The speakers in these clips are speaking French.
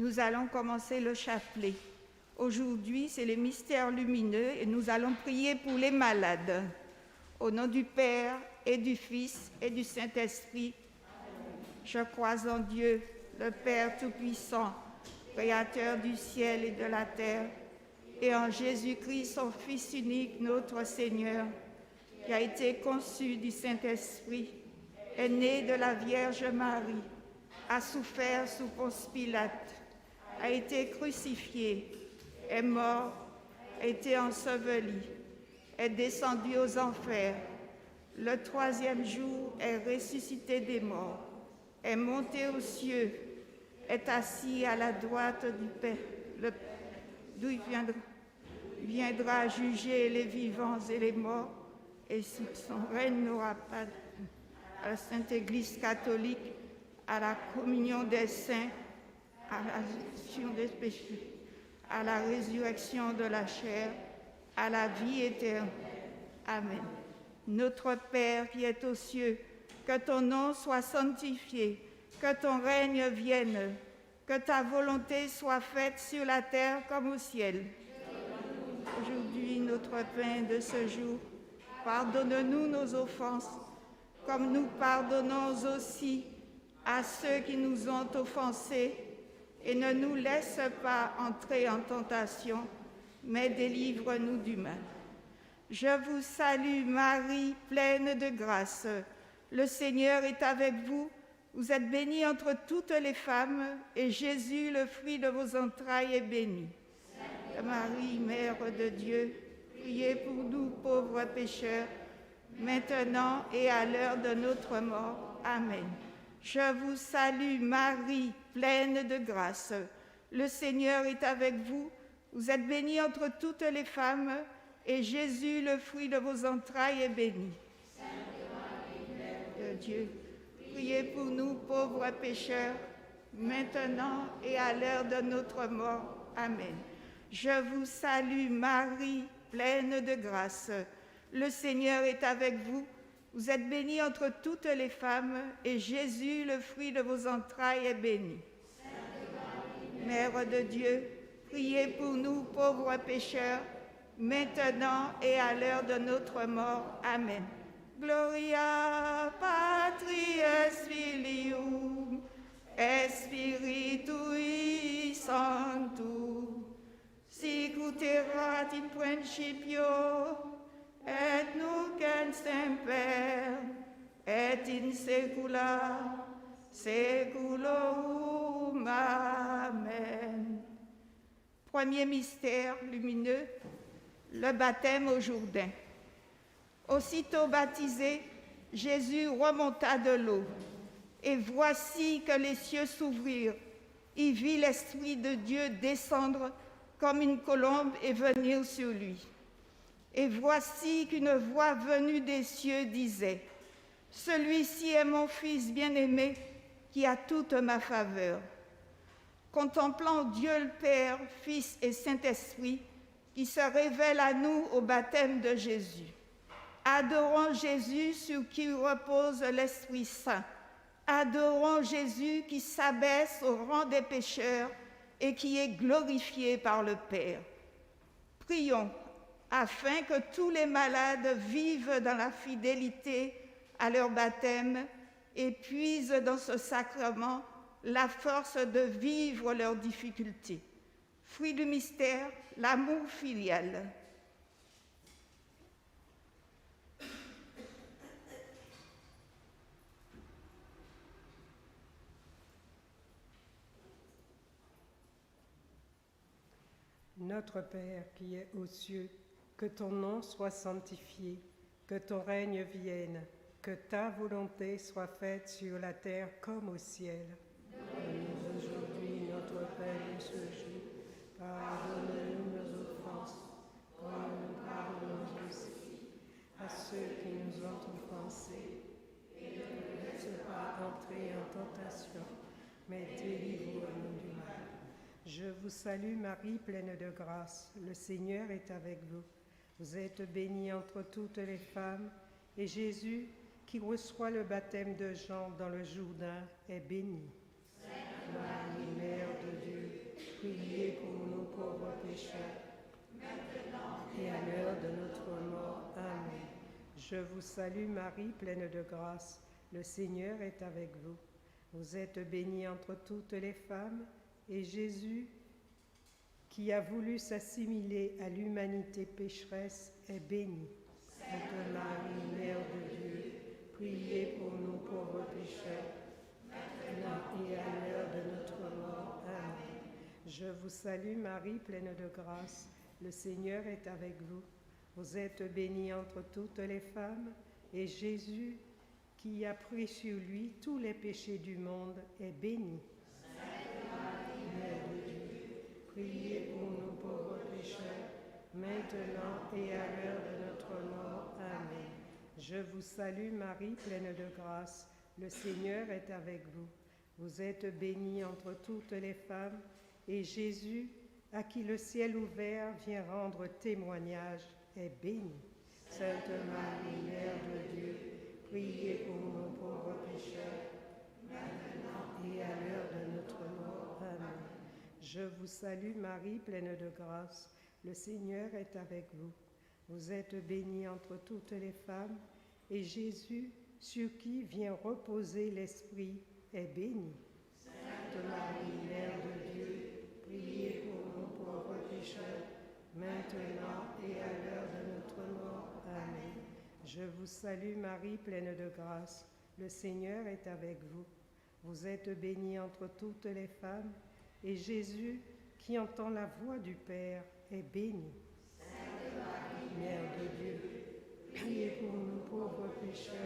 nous allons commencer le chapelet. Aujourd'hui, c'est les mystères lumineux et nous allons prier pour les malades. Au nom du Père et du Fils et du Saint-Esprit, je crois en Dieu, le Père Tout-Puissant, Créateur du ciel et de la terre, et en Jésus-Christ, son Fils unique, notre Seigneur, qui a été conçu du Saint-Esprit, est né de la Vierge Marie, a souffert sous Ponce Pilate, a été crucifié, est mort, a été enseveli, est descendu aux enfers, le troisième jour est ressuscité des morts, est monté aux cieux, est assis à la droite du Père, d'où il viendra juger les vivants et les morts, et son règne n'aura pas à la Sainte Église catholique, à la communion des saints, à la rémission des péchés, à la résurrection de la chair, à la vie éternelle. Amen. Notre Père qui es aux cieux, que ton nom soit sanctifié, que ton règne vienne, que ta volonté soit faite sur la terre comme au ciel. Aujourd'hui, notre pain de ce jour, pardonne-nous nos offenses, comme nous pardonnons aussi à ceux qui nous ont offensés, et ne nous laisse pas entrer en tentation, mais délivre-nous du mal. Je vous salue Marie, pleine de grâce. Le Seigneur est avec vous. Vous êtes bénie entre toutes les femmes, et Jésus, le fruit de vos entrailles, est béni. Sainte Marie, Mère de Dieu, priez pour nous pauvres pécheurs, maintenant et à l'heure de notre mort. Amen. Je vous salue Marie, pleine de grâce. Le Seigneur est avec vous. Vous êtes bénie entre toutes les femmes, et Jésus, le fruit de vos entrailles, est béni. Sainte Marie, Mère de Dieu, priez pour nous pauvres pécheurs, maintenant et à l'heure de notre mort. Amen. Je vous salue Marie, pleine de grâce. Le Seigneur est avec vous. Vous êtes bénie entre toutes les femmes, et Jésus, le fruit de vos entrailles, est béni. Sainte Marie, Mère de Dieu, priez pour nous pauvres pécheurs, maintenant et à l'heure de notre mort. Amen. Gloria Patri et Filium et Spiritui Sanctum, sic ut erat in principio, et nunc et semper, et in saecula saeculorum. Amen. Premier mystère lumineux, le baptême au Jourdain. Aussitôt baptisé, Jésus remonta de l'eau, et voici que les cieux s'ouvrirent. Il vit l'Esprit de Dieu descendre comme une colombe et venir sur lui. Et voici qu'une voix venue des cieux disait : celui-ci est mon Fils bien-aimé, qui a toute ma faveur. Contemplant Dieu le Père, Fils et Saint-Esprit, qui se révèle à nous au baptême de Jésus. Adorons Jésus sur qui repose l'Esprit Saint. Adorons Jésus qui s'abaisse au rang des pécheurs et qui est glorifié par le Père. Prions afin que tous les malades vivent dans la fidélité à leur baptême et puisent dans ce sacrement la force de vivre leurs difficultés. Fruit du mystère, l'amour filial. Notre Père qui es aux cieux, que ton nom soit sanctifié, que ton règne vienne, que ta volonté soit faite sur la terre comme au ciel. Donne-nous aujourd'hui notre pain de ce jour. Pardonne-nous nos offenses, comme nous pardonnons aussi à ceux qui nous ont offensés. Et ne nous laisse pas entrer en tentation, mais délivre-nous du mal. Je vous salue Marie, pleine de grâce. Le Seigneur est avec vous. Vous êtes bénie entre toutes les femmes, et Jésus, qui reçoit le baptême de Jean dans le Jourdain, est béni. Sainte Marie, Mère de Dieu, pécheurs, et à l'heure de notre mort. Amen. Je vous salue Marie, pleine de grâce, le Seigneur est avec vous. Vous êtes bénie entre toutes les femmes, et Jésus, qui a voulu s'assimiler à l'humanité pécheresse, est béni. Sainte Marie, Mère de Dieu, priez pour nous pauvres pécheurs, maintenant et à l'heure de notre mort. Amen. Je vous salue Marie, pleine de grâce, le Seigneur est avec vous. Vous êtes bénie entre toutes les femmes, et Jésus, qui a pris sur lui tous les péchés du monde, est béni. Sainte Marie, Mère de Dieu, priez pour nous pauvres pécheurs, maintenant et à l'heure de notre mort. Amen. Je vous salue Marie, pleine de grâce, le Seigneur est avec vous. Vous êtes bénie entre toutes les femmes, et Jésus, à qui le ciel ouvert vient rendre témoignage, est béni. Sainte Marie, Mère de Dieu, priez pour nous pauvres pécheurs, maintenant et à l'heure de notre mort. Amen. Je vous salue Marie, pleine de grâce, le Seigneur est avec vous. Vous êtes bénie entre toutes les femmes, et Jésus, sur qui vient reposer l'Esprit, est béni. Sainte Marie, Mère de Dieu, priez pour nous pauvres pécheurs, maintenant et à l'heure de notre mort. Amen. Je vous salue Marie, pleine de grâce, le Seigneur est avec vous. Vous êtes bénie entre toutes les femmes, et Jésus, qui entend la voix du Père, est béni. Sainte Marie, Mère de Dieu, priez pour nous pauvres pécheurs,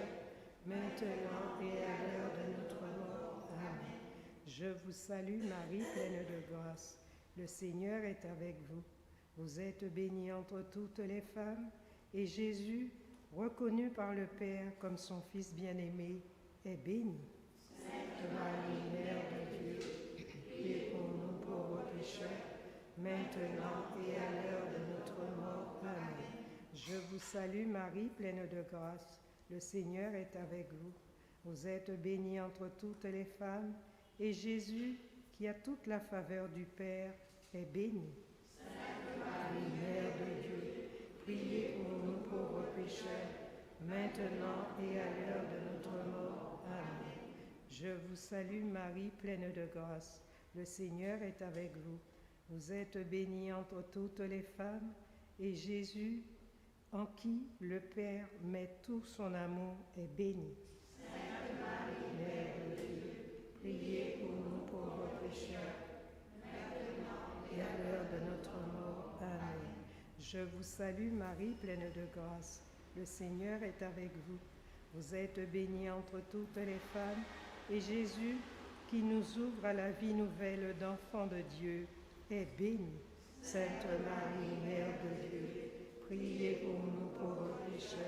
maintenant et à l'heure de notre mort. Amen. Je vous salue Marie, pleine de grâce, le Seigneur est avec vous. Vous êtes bénie entre toutes les femmes, et Jésus, reconnu par le Père comme son Fils bien-aimé, est béni. Sainte Marie, Mère de Dieu, priez pour nous pauvres pécheurs, maintenant et à l'heure de notre mort. Amen. Je vous salue Marie, pleine de grâce, le Seigneur est avec vous. Vous êtes bénie entre toutes les femmes, et Jésus, qui a toute la faveur du Père, est béni. Sainte Marie, Mère de Dieu, priez pour nous pauvres pécheurs, maintenant et à l'heure de notre mort. Amen. Je vous salue Marie, pleine de grâce, le Seigneur est avec vous. Vous êtes bénie entre toutes les femmes, et Jésus, en qui le Père met tout son amour, est béni. Sainte Marie, Mère de Dieu, priez pour nous pauvres pécheurs, maintenant et à l'heure de notre mort. Amen. Je vous salue Marie, pleine de grâce, le Seigneur est avec vous. Vous êtes bénie entre toutes les femmes, et Jésus, qui nous ouvre à la vie nouvelle d'enfant de Dieu, est béni. Sainte Marie, Mère de Dieu, priez pour nous pauvres pécheurs,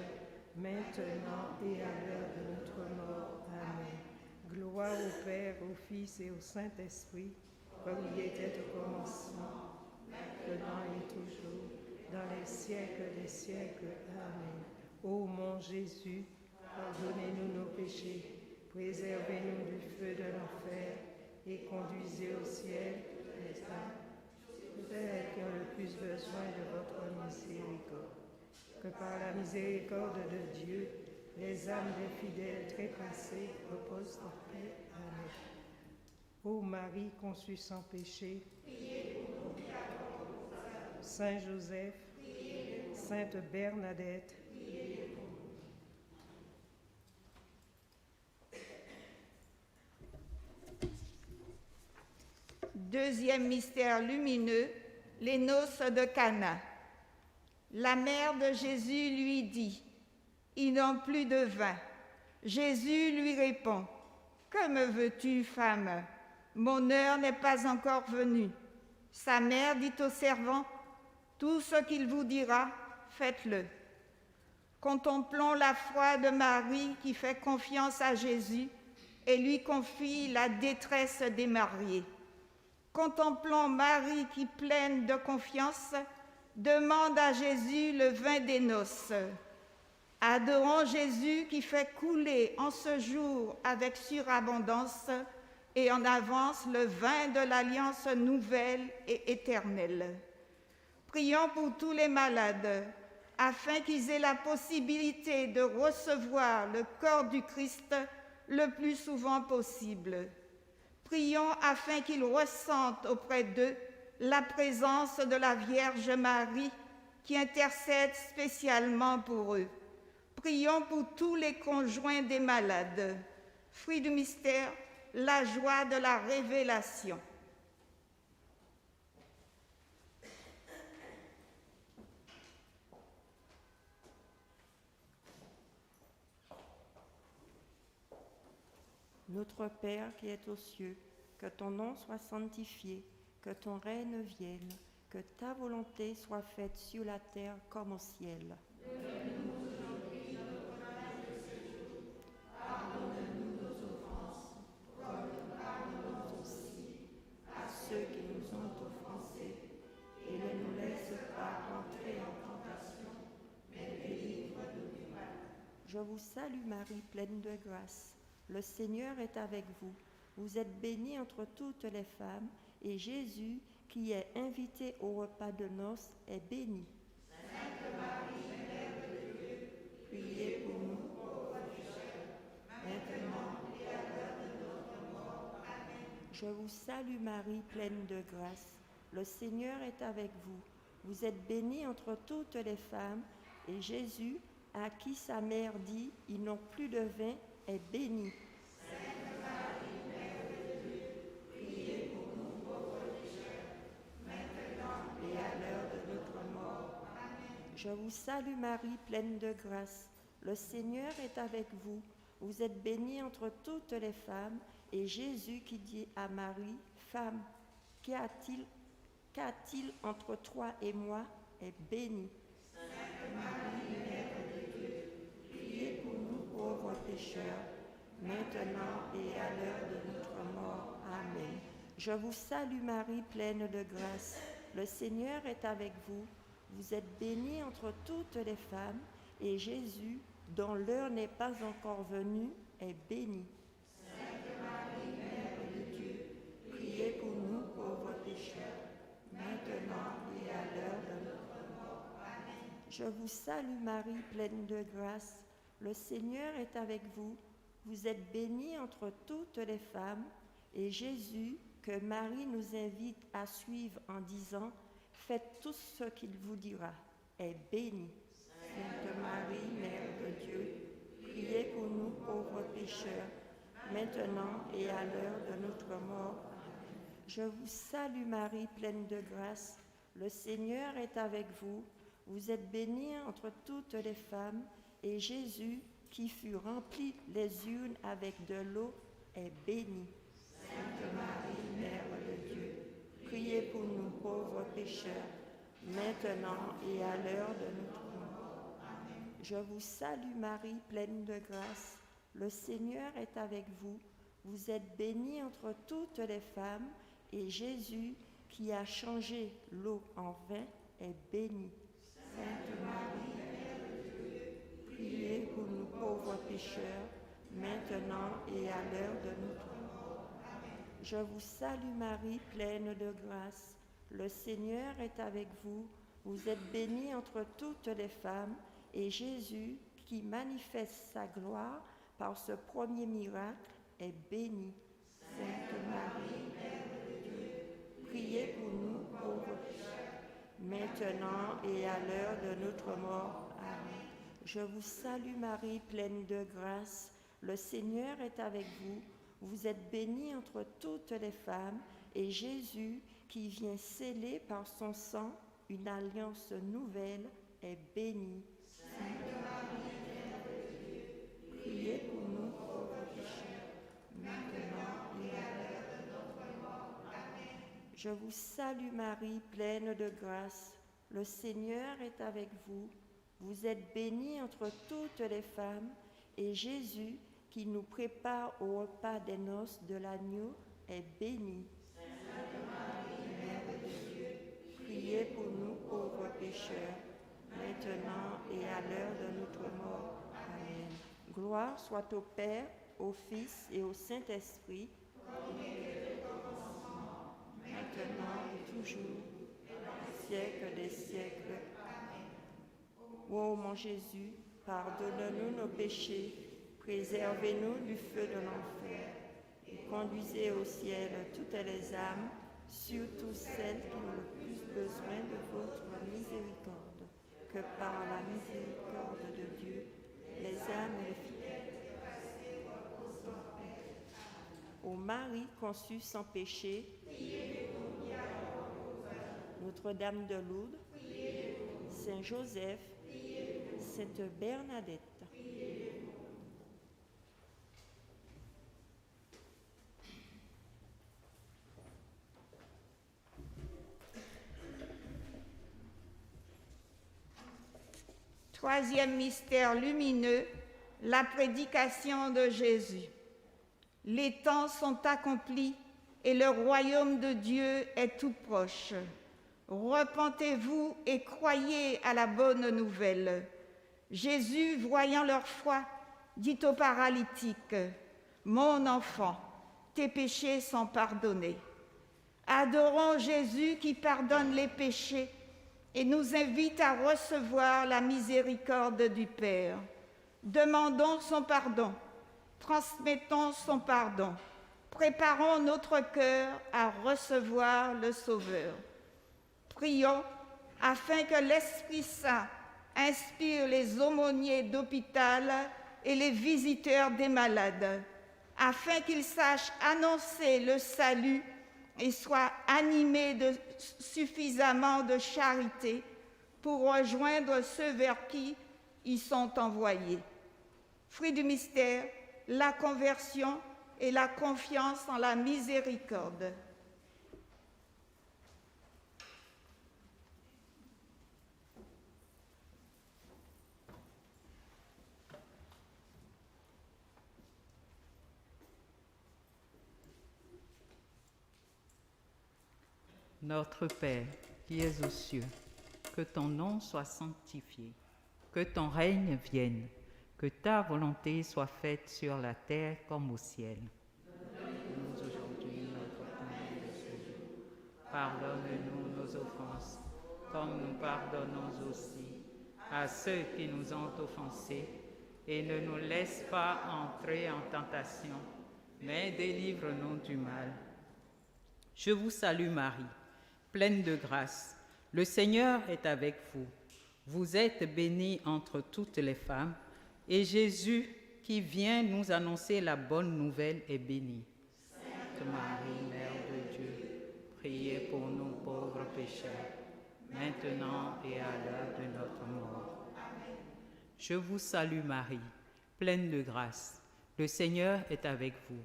maintenant et à l'heure de notre mort. Amen. Gloire au Père, au Fils et au Saint-Esprit, comme il était au commencement, maintenant et toujours, dans les siècles des siècles. Amen. Ô mon Jésus, pardonnez-nous nos péchés, préservez-nous du feu de l'enfer, et conduisez au ciel les âmes qui ont le plus besoin de votre miséricorde. Que par la miséricorde de Dieu, les âmes des fidèles trépassés reposent en paix. Amen. Ô Marie conçue sans péché, Saint Joseph, Sainte Bernadette, Deuxième mystère lumineux, les noces de Cana. La mère de Jésus lui dit, « Ils n'ont plus de vin. » Jésus lui répond, « Que me veux-tu, femme? Mon heure n'est pas encore venue. » Sa mère dit au servant, « Tout ce qu'il vous dira, faites-le. » Contemplons la foi de Marie qui fait confiance à Jésus et lui confie la détresse des mariés. Contemplons Marie qui, pleine de confiance, demande à Jésus le vin des noces. Adorons Jésus qui fait couler en ce jour avec surabondance et en avance le vin de l'alliance nouvelle et éternelle. Prions pour tous les malades, afin qu'ils aient la possibilité de recevoir le corps du Christ le plus souvent possible. Prions afin qu'ils ressentent auprès d'eux la présence de la Vierge Marie qui intercède spécialement pour eux. Prions pour tous les conjoints des malades. Fruit du mystère, la joie de la révélation. Notre Père qui es aux cieux, que ton nom soit sanctifié, que ton règne vienne, que ta volonté soit faite sur la terre comme au ciel. Donne-nous aujourd'hui notre pain de ce jour. Pardonne-nous nos offenses, comme nous pardonnons aussi à ceux qui nous ont offensés. Et ne nous laisse pas entrer en tentation, mais délivre-nous du mal. Je vous salue Marie, pleine de grâce. Le Seigneur est avec vous. Vous êtes bénie entre toutes les femmes, et Jésus, qui est invité au repas de noces, est béni. Sainte Marie, Mère de Dieu, priez pour nous pauvres pécheurs, maintenant et à l'heure de notre mort. Amen. Je vous salue Marie, pleine de grâce. Le Seigneur est avec vous. Vous êtes bénie entre toutes les femmes, et Jésus, à qui sa mère dit « Ils n'ont plus de vin », est béni. Sainte Marie, Mère de Dieu, priez pour nous pauvres pécheurs, maintenant et à l'heure de notre mort. Amen. Je vous salue Marie, pleine de grâce. Le Seigneur est avec vous. Vous êtes bénie entre toutes les femmes, et Jésus qui dit à Marie, « Femme, qu'a-t-il entre toi et moi ?» est béni. Sainte Marie, Mère de Dieu, priez pour nous pauvres pécheurs, maintenant et à l'heure de notre mort. Amen. Je vous salue Marie, pleine de grâce. Le Seigneur est avec vous. Vous êtes bénie entre toutes les femmes, et Jésus, dont l'heure n'est pas encore venue, est béni. Sainte Marie, Mère de Dieu, priez pour nous pauvres pécheurs, maintenant et à l'heure de notre mort. Amen. Je vous salue Marie, pleine de grâce. Le Seigneur est avec vous. Vous êtes bénie entre toutes les femmes, et Jésus, que Marie nous invite à suivre en disant « Faites tout ce qu'il vous dira », est béni. Sainte Marie, Mère de Dieu, priez pour nous pauvres pécheurs, maintenant et à l'heure de notre mort. Amen. Je vous salue Marie, pleine de grâce. Le Seigneur est avec vous. Vous êtes bénie entre toutes les femmes, et Jésus, qui fut rempli les urnes avec de l'eau, est béni. Sainte Marie, Mère de Dieu, priez pour nous pauvres pécheurs, maintenant et à l'heure de notre mort. Amen. Je vous salue Marie, pleine de grâce. Le Seigneur est avec vous. Vous êtes bénie entre toutes les femmes, et Jésus, qui a changé l'eau en vin, est béni. Sainte Marie, Mère de Dieu, priez pour nous pauvres pécheurs, maintenant et à l'heure de notre mort. Amen. Je vous salue Marie, pleine de grâce. Le Seigneur est avec vous. Vous êtes bénie entre toutes les femmes, et Jésus, qui manifeste sa gloire par ce premier miracle, est béni. Sainte Marie, Mère de Dieu, priez pour nous pauvres pécheurs, maintenant et à l'heure de notre mort. Amen. Je vous salue Marie, pleine de grâce. Le Seigneur est avec vous. Vous êtes bénie entre toutes les femmes, et Jésus, qui vient sceller par son sang une alliance nouvelle, est béni. Sainte Marie, Mère de Dieu, priez pour nous pauvres pécheurs, maintenant et à l'heure de notre mort. Amen. Je vous salue Marie, pleine de grâce. Le Seigneur est avec vous. Vous êtes bénie entre toutes les femmes, et Jésus, qui nous prépare au repas des noces de l'agneau, est béni. Sainte Marie, Mère de Dieu, priez pour nous pauvres pécheurs, maintenant et à l'heure de notre mort. Amen. Gloire soit au Père, au Fils et au Saint-Esprit, comme il était au commencement, maintenant et toujours, et siècles des siècles. Ô mon Jésus, pardonne-nous nos péchés, préservez-nous du feu de l'enfer, et conduisez au ciel toutes les âmes, surtout celles qui ont le plus besoin de votre miséricorde. Que par la miséricorde de Dieu, les âmes et les fidèles. Ô Marie conçue sans péché, Notre-Dame de Lourdes, Saint Joseph, Sainte Bernadette. Troisième mystère lumineux, la prédication de Jésus. Les temps sont accomplis et le royaume de Dieu est tout proche. Repentez-vous et croyez à la bonne nouvelle. Jésus, voyant leur foi, dit au paralytique, « Mon enfant, tes péchés sont pardonnés. » Adorons Jésus qui pardonne les péchés et nous invite à recevoir la miséricorde du Père. Demandons son pardon, transmettons son pardon, préparons notre cœur à recevoir le Sauveur. Prions afin que l'Esprit Saint inspire les aumôniers d'hôpital et les visiteurs des malades, afin qu'ils sachent annoncer le salut et soient animés de suffisamment de charité pour rejoindre ceux vers qui ils sont envoyés. Fruit du mystère, la conversion et la confiance en la miséricorde. Notre Père, qui es aux cieux, que ton nom soit sanctifié, que ton règne vienne, que ta volonté soit faite sur la terre comme au ciel. Donne-nous aujourd'hui notre pain de ce jour. Pardonne-nous nos offenses, comme nous pardonnons aussi à ceux qui nous ont offensés, et ne nous laisse pas entrer en tentation, mais délivre-nous du mal. Je vous salue Marie, pleine de grâce, le Seigneur est avec vous. Vous êtes bénie entre toutes les femmes, et Jésus, qui vient nous annoncer la bonne nouvelle, est béni. Sainte Marie, Mère de Dieu, priez pour nous pauvres pécheurs, maintenant et à l'heure de notre mort. Amen. Je vous salue Marie, pleine de grâce, le Seigneur est avec vous.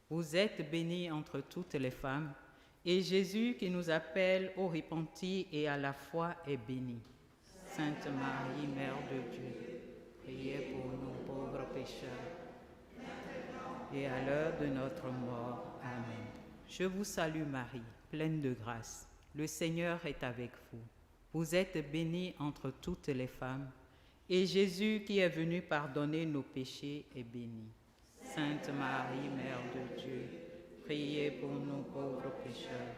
Vous êtes bénie entre toutes les femmes, et Jésus, qui nous appelle au repentir et à la foi, est béni. Sainte Marie, Mère de Dieu, priez pour nous pauvres pécheurs, et à l'heure de notre mort. Amen. Je vous salue Marie, pleine de grâce. Le Seigneur est avec vous. Vous êtes bénie entre toutes les femmes, et Jésus, qui est venu pardonner nos péchés, est béni. Sainte Marie, Mère de Dieu, priez pour nous pauvres pécheurs,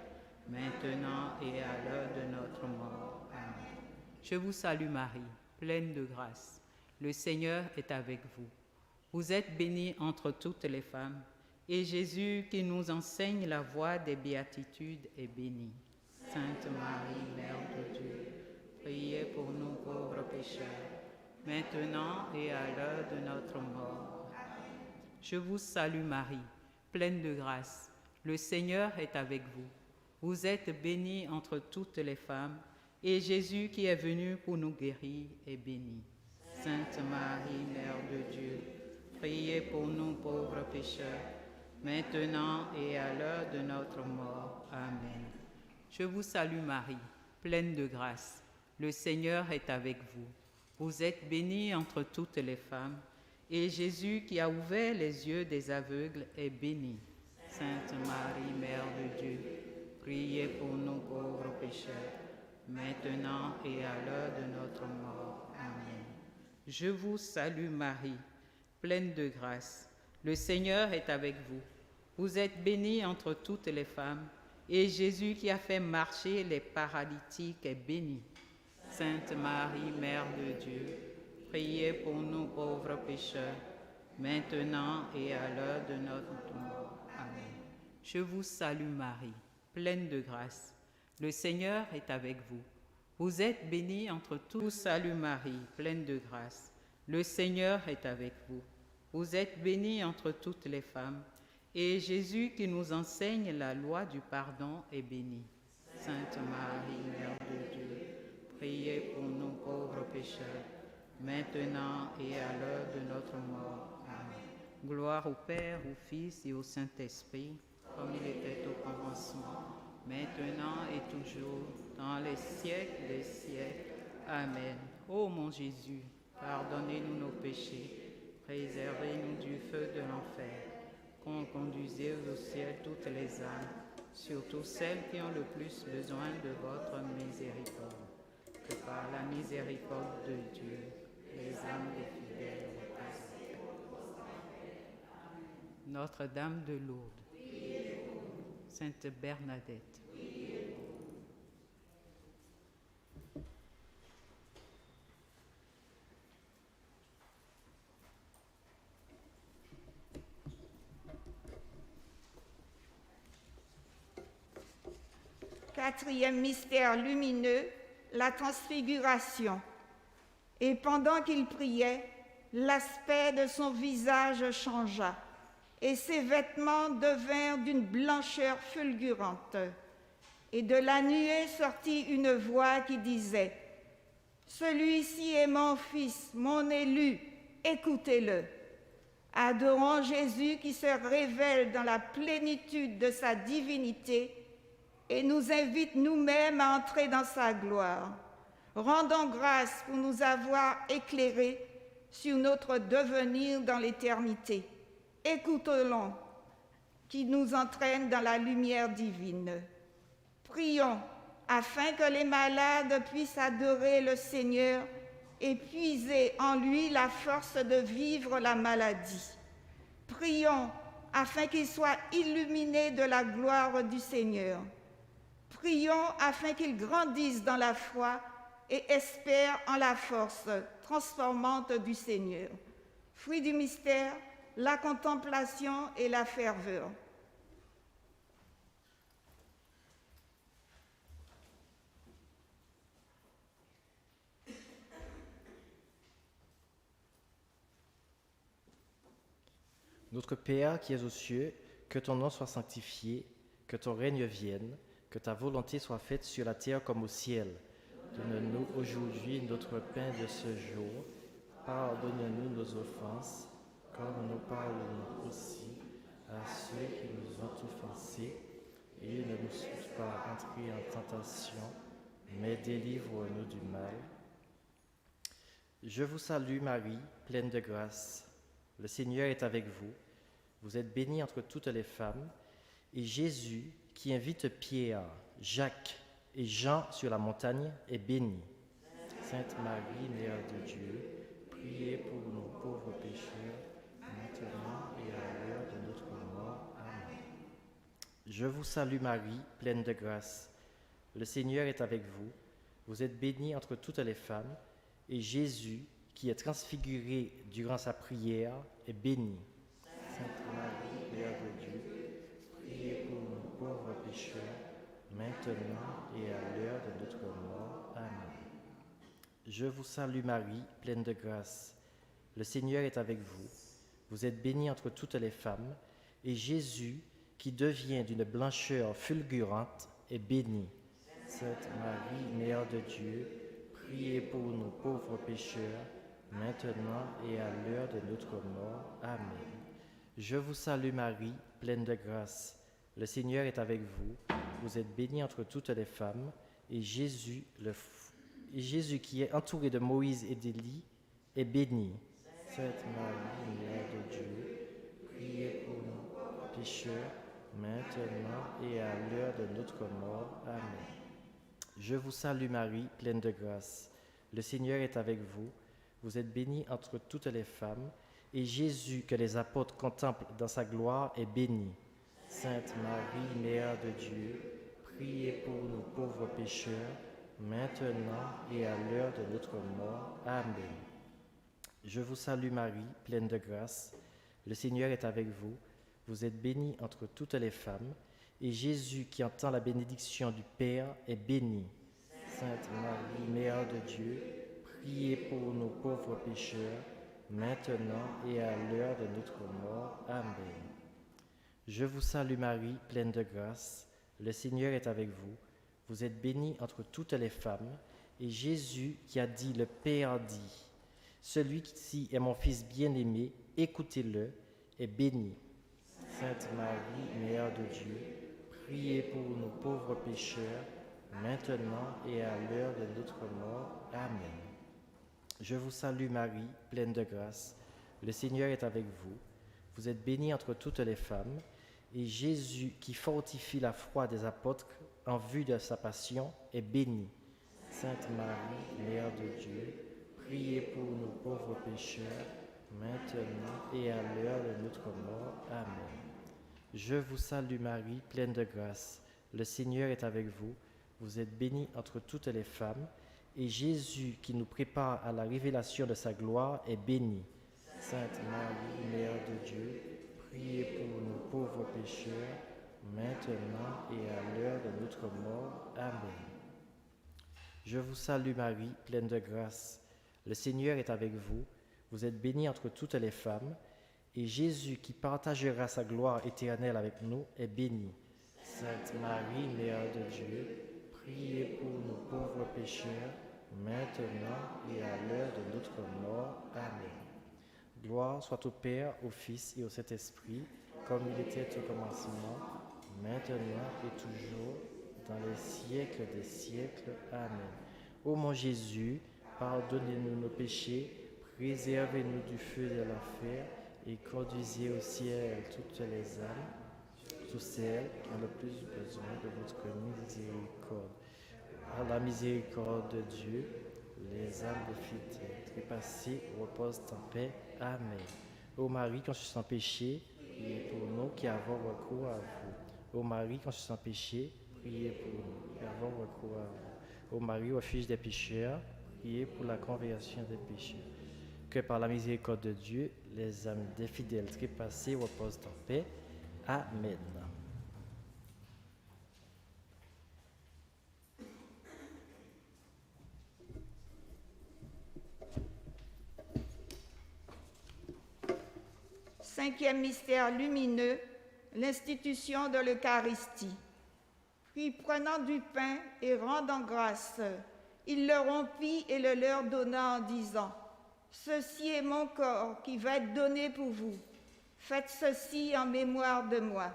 maintenant et à l'heure de notre mort. Amen. Je vous salue Marie, pleine de grâce. Le Seigneur est avec vous. Vous êtes bénie entre toutes les femmes, et Jésus, qui nous enseigne la voie des béatitudes, est béni. Sainte Marie, Mère de Dieu, priez pour nous pauvres pécheurs, maintenant et à l'heure de notre mort. Amen. Je vous salue Marie, pleine de grâce, le Seigneur est avec vous. Vous êtes bénie entre toutes les femmes, et Jésus, qui est venu pour nous guérir, est béni. Sainte Marie, Mère de Dieu, priez pour nous pauvres pécheurs, maintenant et à l'heure de notre mort. Amen. Je vous salue Marie, pleine de grâce, le Seigneur est avec vous. Vous êtes bénie entre toutes les femmes, et Jésus, qui a ouvert les yeux des aveugles, est béni. Sainte Marie, Mère de Dieu, priez pour nous pauvres pécheurs, maintenant et à l'heure de notre mort. Amen. Je vous salue Marie, pleine de grâce, le Seigneur est avec vous. Vous êtes bénie entre toutes les femmes, Et Jésus qui a fait marcher les paralytiques est béni. Sainte Marie, Mère de Dieu, priez pour nous pauvres pécheurs, maintenant et à l'heure de notre mort. Amen. Je vous salue Marie, pleine de grâce. Le Seigneur est avec vous. Vous êtes bénie entre tous. Je vous salue Marie, pleine de grâce. Le Seigneur est avec vous. Vous êtes bénie entre toutes les femmes. Et Jésus qui nous enseigne la loi du pardon est béni. Sainte Marie, Mère de Dieu, priez pour nous pauvres pécheurs, maintenant et à l'heure de notre mort. Amen. Gloire au Père, au Fils et au Saint-Esprit, comme il était au commencement, maintenant et toujours, dans les siècles des siècles. Amen. Ô mon Jésus, pardonnez-nous nos péchés, préservez-nous du feu de l'enfer, conduisez au ciel toutes les âmes, surtout celles qui ont le plus besoin de votre miséricorde. Que par la miséricorde de Dieu, les âmes des fidèles reposent. Notre-Dame de Lourdes, Sainte Bernadette, Quatrième mystère lumineux, la transfiguration. Et pendant qu'il priait, l'aspect de son visage changea, et ses vêtements devinrent d'une blancheur fulgurante. Et de la nuée sortit une voix qui disait : « Celui-ci est mon Fils, mon élu, écoutez-le. » Adorons Jésus qui se révèle dans la plénitude de sa divinité et nous invite nous-mêmes à entrer dans sa gloire. Rendons grâce pour nous avoir éclairés sur notre devenir dans l'éternité. Écoutons-le, qui nous entraîne dans la lumière divine. Prions afin que les malades puissent adorer le Seigneur et puiser en lui la force de vivre la maladie. Prions afin qu'ils soient illuminés de la gloire du Seigneur. Prions afin qu'ils grandissent dans la foi et espèrent en la force transformante du Seigneur. Fruit du mystère, la contemplation et la ferveur. Notre Père qui es aux cieux, que ton nom soit sanctifié, que ton règne vienne, que ta volonté soit faite sur la terre comme au ciel. Donne-nous aujourd'hui notre pain de ce jour. Pardonne-nous nos offenses, comme nous pardonnons aussi à ceux qui nous ont offensés. Et ne nous laisse pas entrer en tentation, mais délivre-nous du mal. Je vous salue Marie, pleine de grâce. Le Seigneur est avec vous. Vous êtes bénie entre toutes les femmes, et Jésus, qui invite Pierre, Jacques et Jean sur la montagne, est béni. Sainte Marie, Mère de Dieu, priez pour nous pauvres pécheurs, maintenant et à l'heure de notre mort. Amen. Je vous salue Marie, pleine de grâce. Le Seigneur est avec vous. Vous êtes bénie entre toutes les femmes, et Jésus, qui est transfiguré durant sa prière, est béni. Sainte Marie, Mère de Dieu, priez pour nous pauvres pécheurs, maintenant et à l'heure de notre mort. Amen. Je vous salue Marie, pleine de grâce. Le Seigneur est avec vous. Vous êtes bénie entre toutes les femmes, et Jésus, qui devient d'une blancheur fulgurante, est béni. Sainte Marie, Mère de Dieu, priez pour nous pauvres pécheurs, maintenant et à l'heure de notre mort. Amen. Je vous salue Marie, pleine de grâce. Le Seigneur est avec vous. Vous êtes bénie entre toutes les femmes, et Jésus, qui est entouré de Moïse et d'Élie, est béni. Sainte Marie, Mère de Dieu, priez pour nous pécheurs, maintenant et à l'heure de notre mort. Amen. Je vous salue Marie, pleine de grâce. Le Seigneur est avec vous. Vous êtes bénie entre toutes les femmes, et Jésus, que les apôtres contemplent dans sa gloire, est béni. Sainte Marie, Mère de Dieu, priez pour nous pauvres pécheurs, maintenant et à l'heure de notre mort. Amen. Je vous salue Marie, pleine de grâce. Le Seigneur est avec vous. Vous êtes bénie entre toutes les femmes, et Jésus, qui entend la bénédiction du Père, est béni. Sainte Marie, Mère de Dieu, priez pour nous pauvres pécheurs, maintenant et à l'heure de notre mort. Amen. Je vous salue Marie, pleine de grâce. Le Seigneur est avec vous. Vous êtes bénie entre toutes les femmes, et Jésus, qui a dit, le Père dit, « Celui-ci est mon Fils bien-aimé, écoutez-le, est béni. » Sainte Marie, Mère de Dieu, priez pour nous pauvres pécheurs, maintenant et à l'heure de notre mort. Amen. Je vous salue Marie, pleine de grâce. Le Seigneur est avec vous. Vous êtes bénie entre toutes les femmes, et Jésus, qui fortifie la foi des apôtres en vue de sa passion, est béni. Sainte Marie, Mère de Dieu, priez pour nous pauvres pécheurs, maintenant et à l'heure de notre mort. Amen. Je vous salue Marie, pleine de grâce. Le Seigneur est avec vous. Vous êtes bénie entre toutes les femmes, et Jésus, qui nous prépare à la révélation de sa gloire, est béni. Sainte Marie, Mère de Dieu, priez pour nous pauvres pécheurs, maintenant et à l'heure de notre mort. Amen. Je vous salue Marie, pleine de grâce. Le Seigneur est avec vous. Vous êtes bénie entre toutes les femmes, et Jésus, qui partagera sa gloire éternelle avec nous, est béni. Sainte Marie, Mère de Dieu, priez pour nous pauvres pécheurs, maintenant et à l'heure de notre mort. Amen. Gloire soit au Père, au Fils et au Saint-Esprit, comme il était au commencement, maintenant et toujours, dans les siècles des siècles. Amen. Ô mon Jésus, pardonnez-nous nos péchés, préservez-nous du feu de l'enfer, et conduisez au ciel toutes les âmes, surtout celles qui ont le plus besoin de votre miséricorde. Par la miséricorde de Dieu, les âmes des fidèles trépassées reposent en paix. Amen. Ô Marie, conçue sans péché, priez pour nous qui avons recours à vous. Ô Marie, conçue sans péché, priez pour nous qui avons recours à vous. Ô Marie, refuge des pécheurs, priez pour la conversion des pécheurs. Que par la miséricorde de Dieu, les âmes des fidèles trépassés reposent en paix. Amen. Cinquième mystère lumineux, l'institution de l'Eucharistie. Puis prenant du pain et rendant grâce, il le rompit et le leur donna en disant, « Ceci est mon corps qui va être donné pour vous. Faites ceci en mémoire de moi. »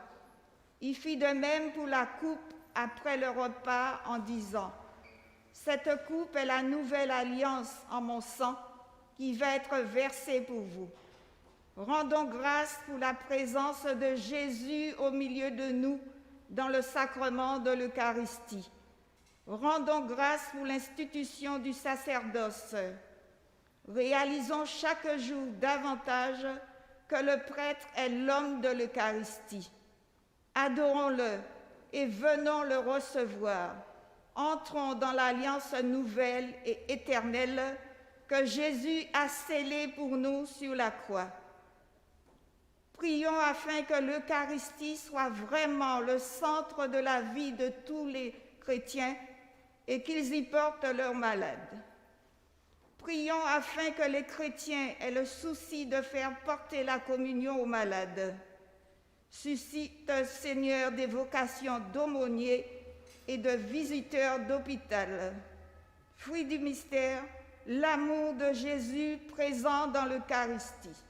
Il fit de même pour la coupe après le repas en disant, « Cette coupe est la nouvelle alliance en mon sang qui va être versée pour vous. Rendons grâce pour la présence de Jésus au milieu de nous dans le sacrement de l'Eucharistie. Rendons grâce pour l'institution du sacerdoce. Réalisons chaque jour davantage que le prêtre est l'homme de l'Eucharistie. Adorons-le et venons le recevoir. Entrons dans l'alliance nouvelle et éternelle que Jésus a scellée pour nous sur la croix. Prions afin que l'Eucharistie soit vraiment le centre de la vie de tous les chrétiens et qu'ils y portent leurs malades. Prions afin que les chrétiens aient le souci de faire porter la communion aux malades. Suscite, Seigneur, des vocations d'aumôniers et de visiteurs d'hôpital. Fruit du mystère, l'amour de Jésus présent dans l'Eucharistie.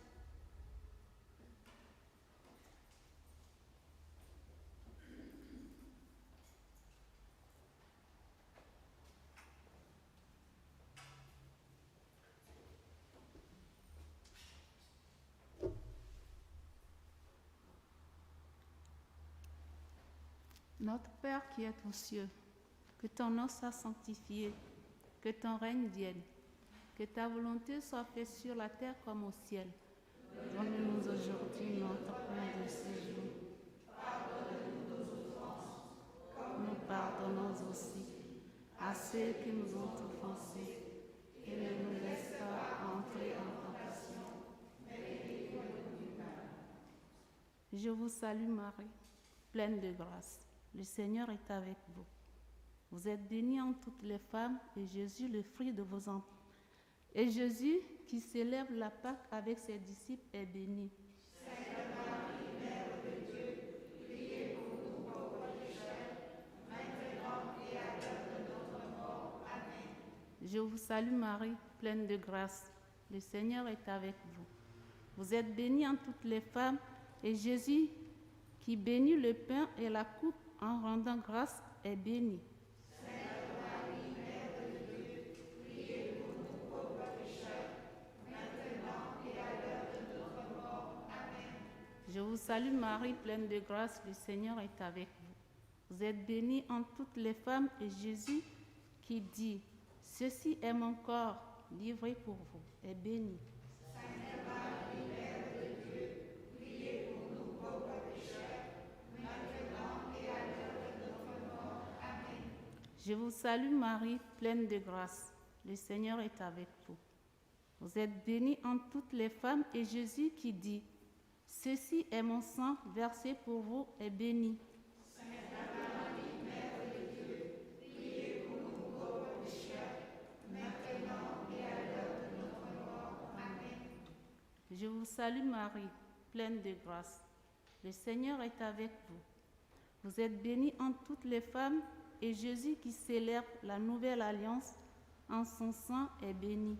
Notre Père qui es aux cieux, que ton nom soit sanctifié, que ton règne vienne, que ta volonté soit faite sur la terre comme au ciel. Donne-nous aujourd'hui notre pain de ce jour. à ceux qui nous ont offensés, et ne nous laisse pas entrer en tentation. Je vous salue Marie, pleine de grâce. Le Seigneur est avec vous. Vous êtes bénie entre toutes les femmes, et Jésus, le fruit de vos entrailles. Et Jésus, qui célèbre la Pâque avec ses disciples, est béni. Je vous salue Marie, pleine de grâce. Le Seigneur est avec vous. Vous êtes bénie entre toutes les femmes, et Jésus, qui bénit le pain et la coupe en rendant grâce, est béni. Je vous salue Marie, pleine de grâce, le Seigneur est avec vous. Vous êtes bénie entre toutes les femmes, et Jésus, qui dit « Ceci est mon corps, livré pour vous », est béni. Je vous salue Marie, pleine de grâce, le Seigneur est avec vous. Vous êtes bénie entre toutes les femmes, et Jésus, qui dit « Ceci est mon sang versé pour vous » est béni. Je vous salue Marie, pleine de grâce. Le Seigneur est avec vous. Vous êtes bénie entre toutes les femmes, et Jésus, qui célèbre la nouvelle alliance en son sang, est béni.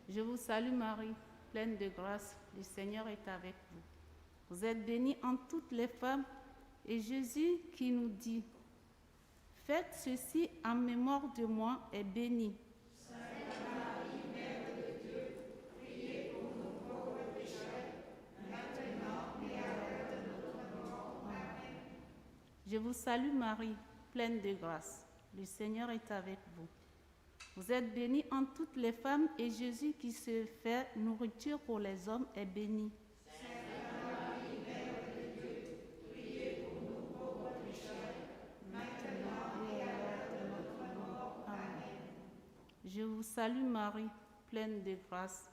Je vous salue Marie, pleine de grâce, le Seigneur est avec vous. Vous êtes bénie entre toutes les femmes, et Jésus, qui nous dit « Faites ceci en mémoire de moi » est béni. Je vous salue Marie, pleine de grâce, le Seigneur est avec vous. Vous êtes bénie entre toutes les femmes, et Jésus, qui se fait nourriture pour les hommes, est béni. Je vous salue Marie, pleine de grâce,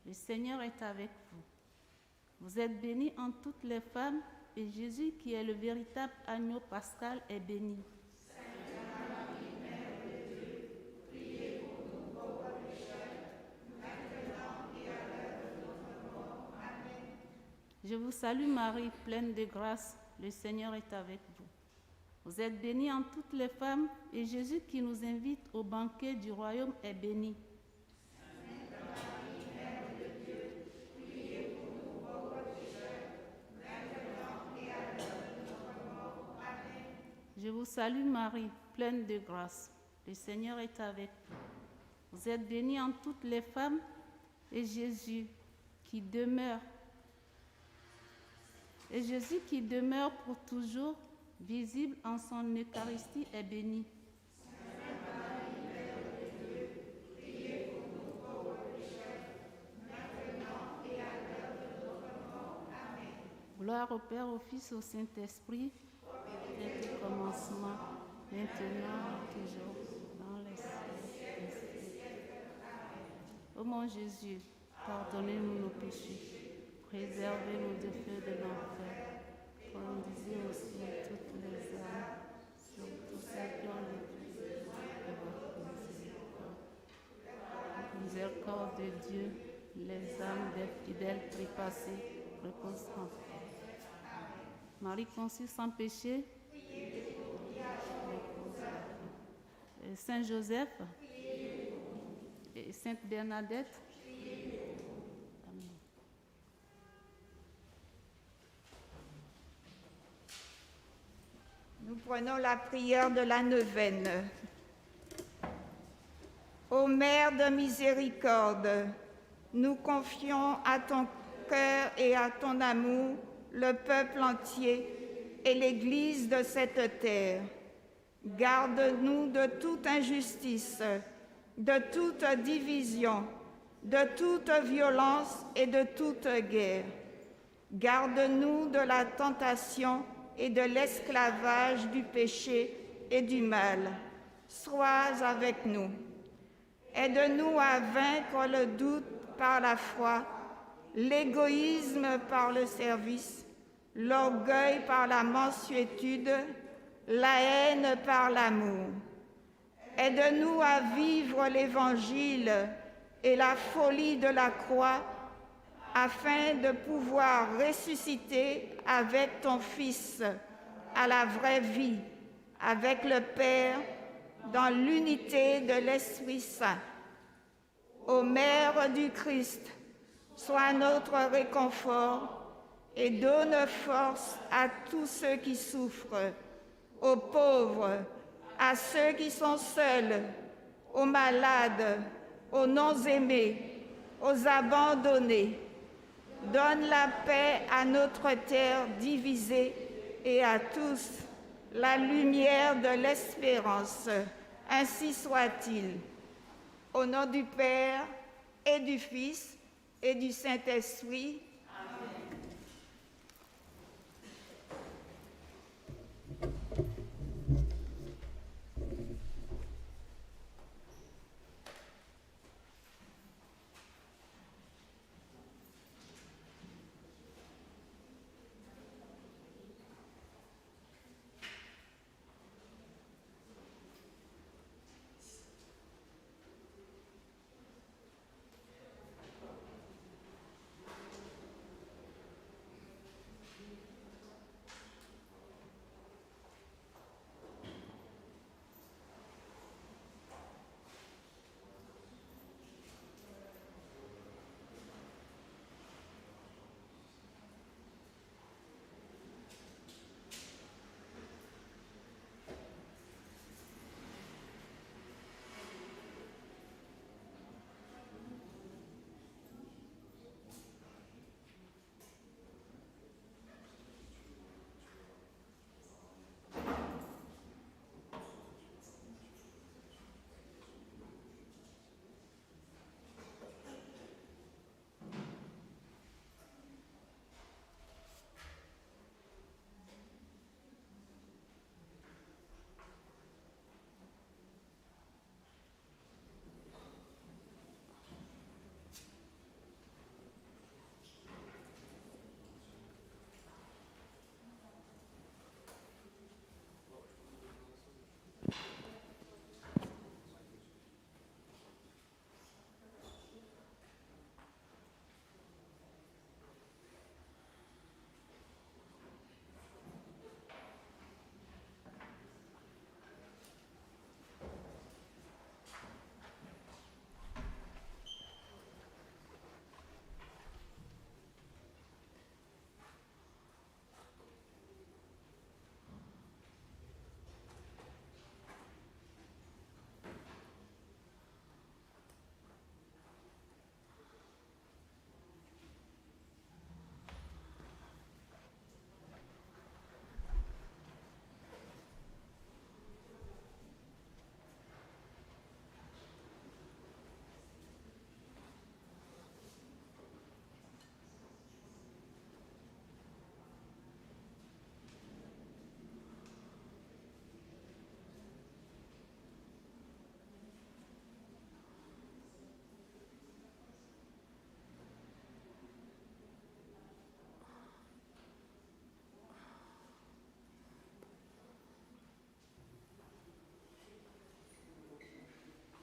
le Seigneur est avec vous. Vous êtes bénie entre toutes les femmes, et Jésus, qui est le véritable agneau pascal, est béni. Je vous salue Marie, pleine de grâce, le Seigneur est avec vous. Vous êtes bénie entre toutes les femmes, et Jésus, qui nous invite au banquet du royaume, est béni. Je vous salue Marie, pleine de grâce, le Seigneur est avec vous. Vous êtes bénie entre toutes les femmes, et Jésus, qui demeure pour toujours, visible en son Eucharistie, est béni. Gloire au Père, au Fils, au Saint-Esprit, dès le commencement, maintenant et toujours, dans les siècles. Ô mon Jésus, pardonnez-nous nos péchés, préservez-nous du feu de l'enfer, conduisez aussi toutes les âmes, surtout celles qui ont le plus besoin de votre miséricorde. Miséricorde de Dieu, les âmes des fidèles trépassés reposent en paix. Marie conçue sans péché, Saint Joseph et Sainte Bernadette, amen. Nous prenons la prière de la neuvaine. Ô Mère de miséricorde, nous confions à ton cœur et à ton amour le peuple entier et l'Église de cette terre. Garde-nous de toute injustice, de toute division, de toute violence et de toute guerre. Garde-nous de la tentation et de l'esclavage du péché et du mal. Sois avec nous. Aide-nous à vaincre le doute par la foi, l'égoïsme par le service, l'orgueil par la mansuétude, la haine par l'amour. Aide-nous à vivre l'Évangile et la folie de la croix afin de pouvoir ressusciter avec ton Fils à la vraie vie, avec le Père, dans l'unité de l'Esprit Saint. Ô Mère du Christ, sois notre réconfort et donne force à tous ceux qui souffrent, aux pauvres, à ceux qui sont seuls, aux malades, aux non-aimés, aux abandonnés. Donne la paix à notre terre divisée et à tous la lumière de l'espérance. Ainsi soit-il. Au nom du Père et du Fils et du Saint-Esprit.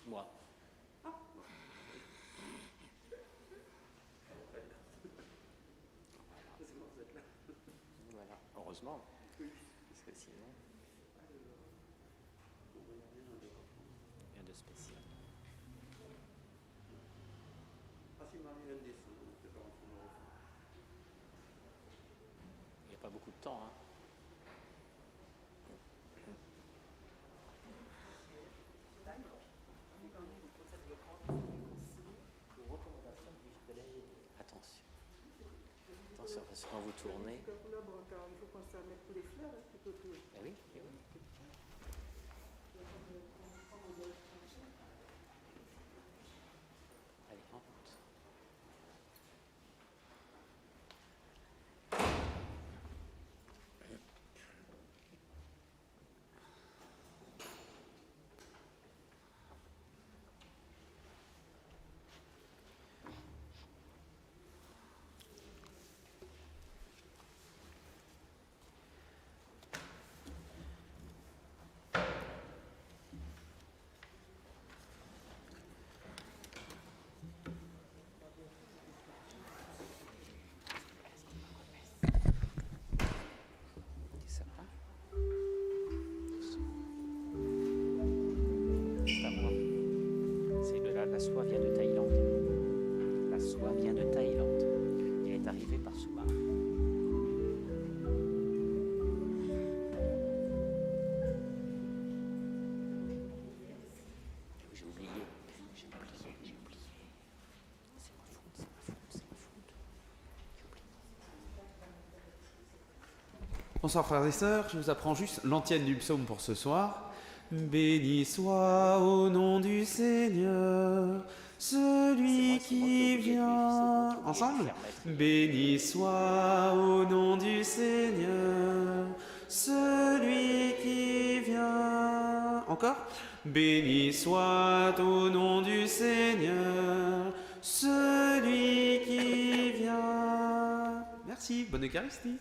Moi. Voilà, heureusement. Parce que sinon. Rien de spécial. Il n'y a pas beaucoup de temps, hein. Attention. Attention, parce que quand vous tournez. Il faut penser à mettre les fleurs tout autour. Eh oui, eh oui. Allez, en route. soie vient de Thaïlande. La soie vient de Thaïlande. Elle est arrivée par sous-marin. J'ai oublié. C'est ma faute. Bonsoir frères et sœurs, je vous apprends juste l'antienne du psaume pour ce soir. Béni soit au nom du Seigneur, celui qui vient. Ensemble ? Béni soit au nom du Seigneur, celui qui vient. Encore ? Béni soit au nom du Seigneur, celui qui vient. Merci, bonne Eucharistie.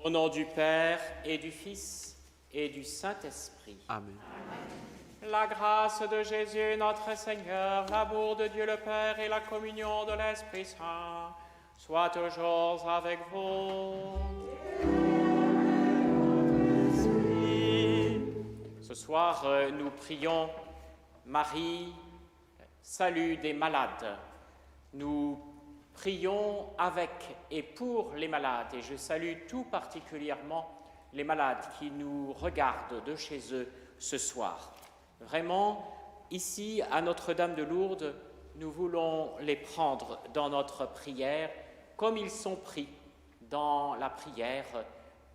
Au nom du Père et du Fils et du Saint-Esprit. Amen. La grâce de Jésus notre Seigneur, l'amour de Dieu le Père et la communion de l'Esprit Saint soient toujours avec vous. Ce soir, nous prions Marie, salut des malades. Nous prions avec et pour les malades, et je salue tout particulièrement les malades qui nous regardent de chez eux ce soir. Vraiment, ici, à Notre-Dame de Lourdes, nous voulons les prendre dans notre prière comme ils sont pris dans la prière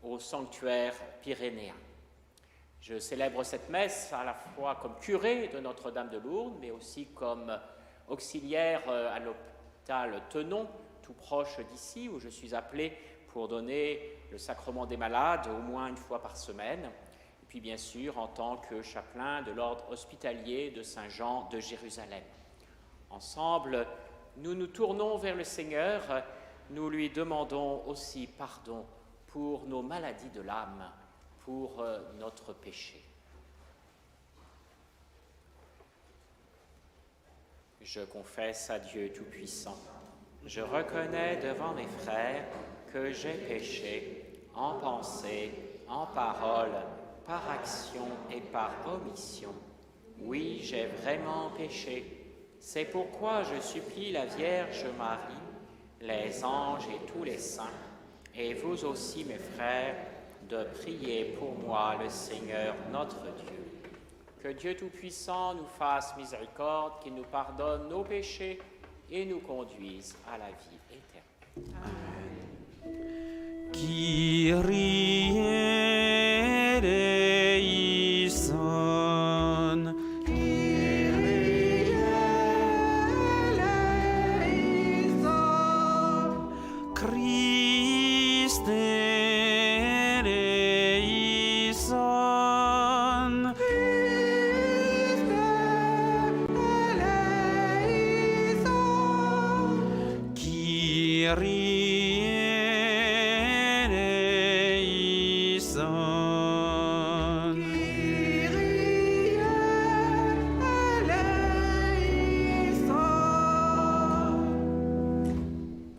au sanctuaire pyrénéen. Je célèbre cette messe à la fois comme curé de Notre-Dame de Lourdes, mais aussi comme auxiliaire à l'hôpital Tenon, tout proche d'ici, où je suis appelé pour donner le sacrement des malades au moins une fois par semaine, et puis bien sûr en tant que chapelain de l'ordre hospitalier de Saint-Jean de Jérusalem. Ensemble, nous nous tournons vers le Seigneur, nous lui demandons aussi pardon pour nos maladies de l'âme, pour notre péché. Je confesse à Dieu Tout-Puissant, je reconnais devant mes frères que j'ai péché en pensée, en parole, par action et par omission. Oui, j'ai vraiment péché. C'est pourquoi je supplie la Vierge Marie, les anges et tous les saints, et vous aussi mes frères, de prier pour moi le Seigneur notre Dieu. Que Dieu Tout-Puissant nous fasse miséricorde, qu'il nous pardonne nos péchés et nous conduise à la vie éternelle. Amen. Kyrie eleison. Kyrie eleison. Kyrie eleison. Kyrie eleison.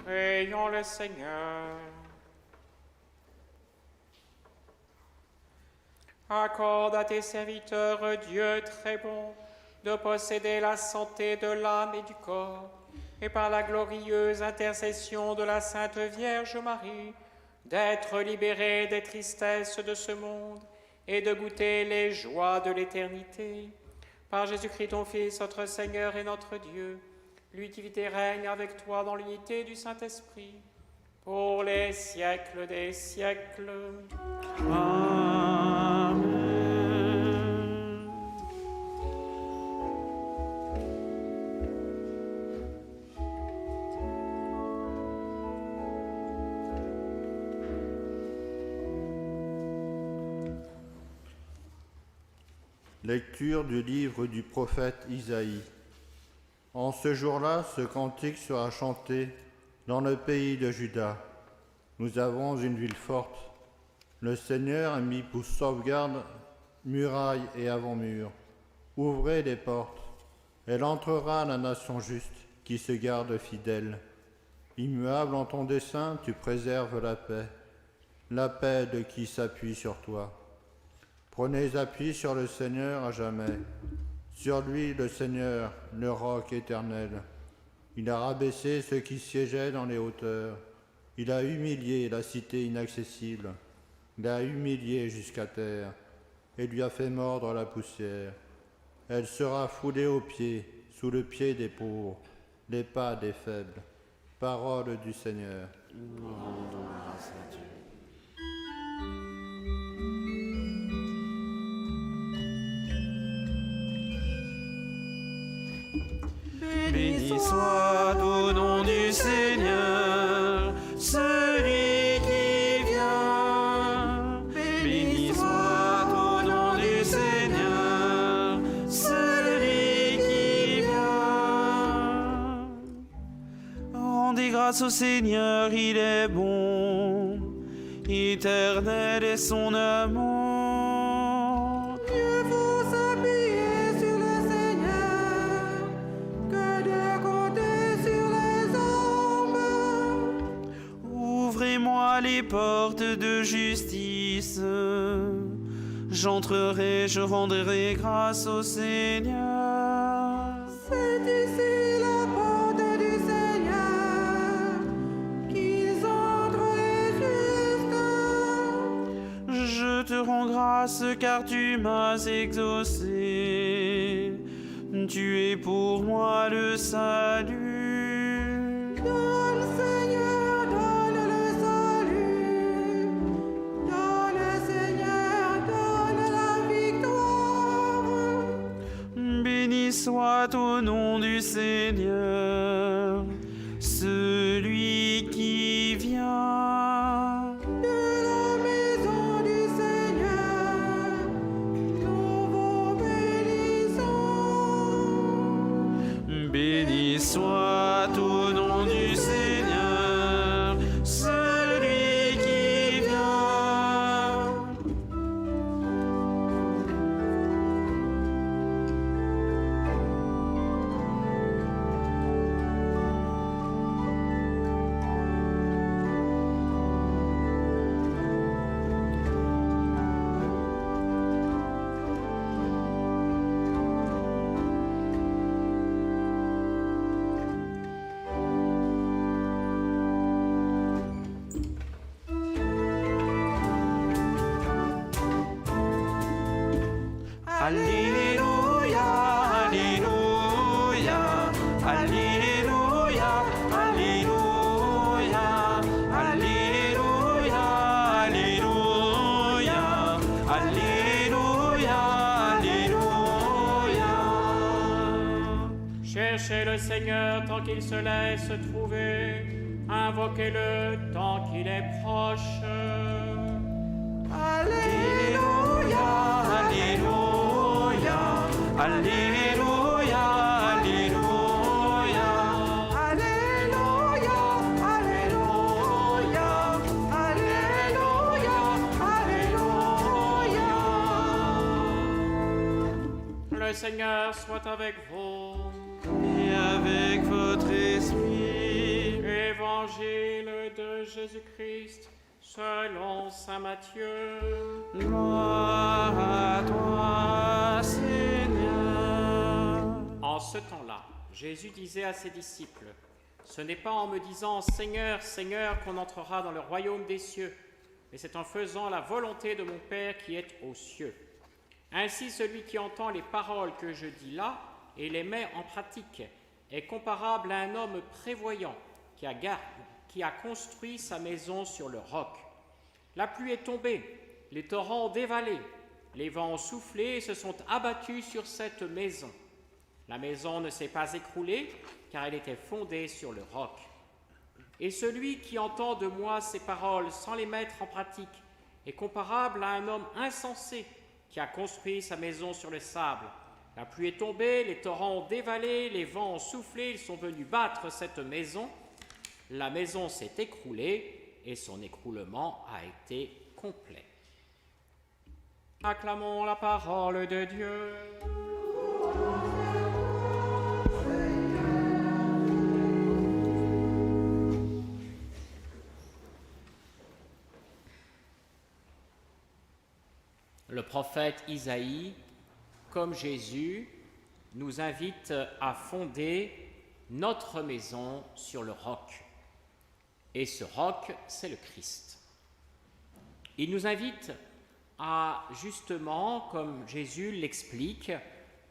Prions le Seigneur. Accorde à tes serviteurs, Dieu très bon, de posséder la santé de l'âme et du corps, et par la glorieuse intercession de la Sainte Vierge Marie, d'être libérés des tristesses de ce monde et de goûter les joies de l'éternité. Par Jésus-Christ, ton Fils, notre Seigneur et notre Dieu, lui qui vit et règne avec toi dans l'unité du Saint-Esprit, pour les siècles des siècles. Amen. Lecture du livre du prophète Isaïe. En ce jour-là, ce cantique sera chanté dans le pays de Juda. Nous avons une ville forte. Le Seigneur a mis pour sauvegarde murailles et avant-murs. Ouvrez les portes. Elle entrera la nation juste qui se garde fidèle. Immuable en ton dessein, tu préserves la paix de qui s'appuie sur toi. Prenez appui sur le Seigneur à jamais. Sur lui, le Seigneur, le roc éternel. Il a rabaissé ceux qui siégeaient dans les hauteurs. Il a humilié la cité inaccessible. Il a humilié jusqu'à terre et lui a fait mordre la poussière. Elle sera foulée aux pieds, sous le pied des pauvres, les pas des faibles. Parole du Seigneur. Nous rendons grâce à Dieu. Béni soit au nom du Seigneur, celui qui vient. Béni soit au nom du Seigneur, celui qui vient. Rendez grâce au Seigneur, il est bon, éternel est son amour. Mieux vaut s'appuyer sur le Seigneur que de compter sur les hommes. Ouvrez-moi les portes de justice. J'entrerai, je rendrai grâce au Seigneur. C'est ici la porte du Seigneur qu'ils entrent les justes. Je te rends grâce car tu m'as exaucé. Tu es pour moi le salut. Donne, Seigneur, donne le salut. Donne, Seigneur, donne la victoire. Béni soit au nom du Seigneur, celui qui vient. De la maison du Seigneur, nous vous bénissons. Béni soit au nom du Seigneur, celui qui vient. Alléluia, Alléluia, Alléluia, Alléluia, Alléluia, Alléluia, Alléluia, Alléluia. Cherchez le Seigneur tant qu'il se laisse trouver, invoquez-le tant qu'il est proche. Alléluia, Alléluia, Alléluia, Alléluia, Alléluia, Alléluia. Le Seigneur soit avec vous. Et avec votre esprit. Évangile de Jésus-Christ selon saint Matthieu. Gloire à toi, Seigneur. En ce temps-là, Jésus disait à ses disciples, « Ce n'est pas en me disant « Seigneur, Seigneur » qu'on entrera dans le royaume des cieux, mais c'est en faisant la volonté de mon Père qui est aux cieux. Ainsi, celui qui entend les paroles que je dis là et les met en pratique est comparable à un homme prévoyant qui a construit sa maison sur le roc. La pluie est tombée, les torrents ont dévalé, les vents ont soufflé et se sont abattus sur cette maison. La maison ne s'est pas écroulée, car elle était fondée sur le roc. Et celui qui entend de moi ces paroles sans les mettre en pratique est comparable à un homme insensé qui a construit sa maison sur le sable. La pluie est tombée, les torrents ont dévalé, les vents ont soufflé, ils sont venus battre cette maison. La maison s'est écroulée et son écroulement a été complet. Acclamons la parole de Dieu. Le prophète Isaïe, comme Jésus, nous invite à fonder notre maison sur le roc. Et ce roc, c'est le Christ. Il nous invite à, justement, comme Jésus l'explique,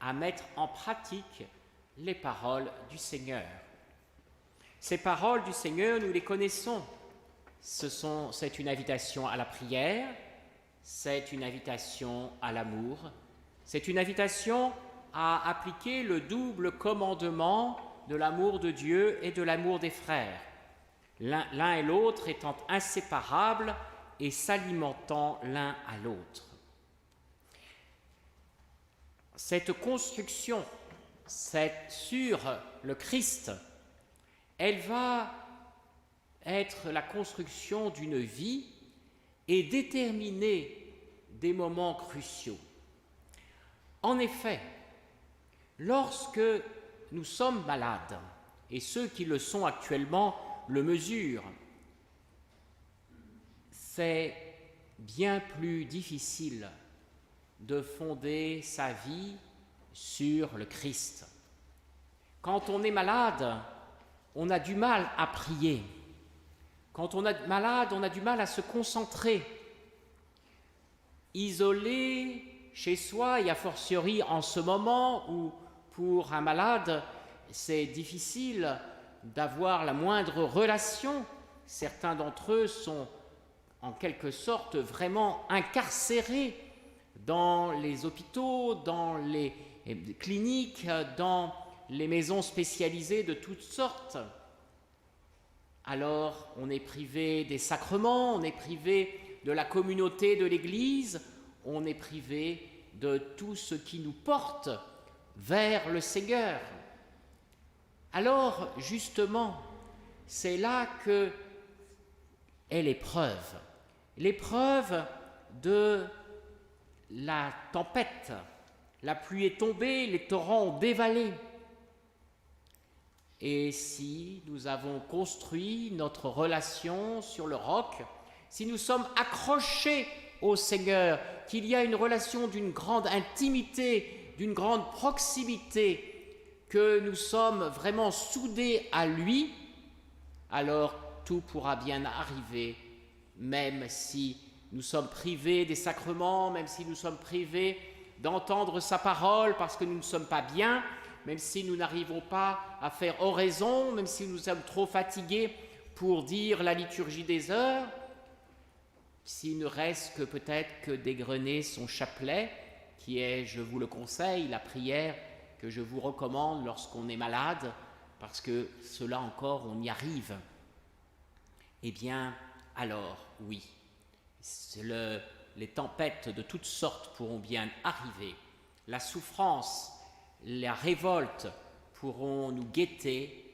à mettre en pratique les paroles du Seigneur. Ces paroles du Seigneur, nous les connaissons. C'est une invitation à la prière, c'est une invitation à l'amour, c'est une invitation à appliquer le double commandement de l'amour de Dieu et de l'amour des frères, l'un et l'autre étant inséparables et s'alimentant l'un à l'autre. Cette construction, sur le Christ, elle va être la construction d'une vie et déterminer des moments cruciaux. En effet, lorsque nous sommes malades, et ceux qui le sont actuellement le mesurent, c'est bien plus difficile de fonder sa vie sur le Christ. Quand on est malade, on a du mal à prier. Quand on est malade, on a du mal à se concentrer. Isolé chez soi, et a fortiori en ce moment où, pour un malade, c'est difficile d'avoir la moindre relation. Certains d'entre eux sont en quelque sorte vraiment incarcérés dans les hôpitaux, dans les cliniques, dans les maisons spécialisées de toutes sortes. Alors on est privé des sacrements, on est privé de la communauté de l'Église, on est privé de tout ce qui nous porte vers le Seigneur. Alors justement, c'est là que est l'épreuve de la tempête. La pluie est tombée, les torrents ont dévalé. Et si nous avons construit notre relation sur le roc, si nous sommes accrochés au Seigneur, qu'il y a une relation d'une grande intimité, d'une grande proximité, que nous sommes vraiment soudés à lui, alors tout pourra bien arriver, même si nous sommes privés des sacrements, même si nous sommes privés d'entendre sa parole parce que nous ne sommes pas bien, même si nous n'arrivons pas à faire oraison, même si nous sommes trop fatigués pour dire la liturgie des heures, s'il ne reste que peut-être que d'égrener son chapelet, qui est, je vous le conseille, la prière que je vous recommande lorsqu'on est malade, parce que cela encore, on y arrive. Eh bien, alors, oui, les tempêtes de toutes sortes pourront bien arriver, la souffrance, la révolte pourront nous guetter,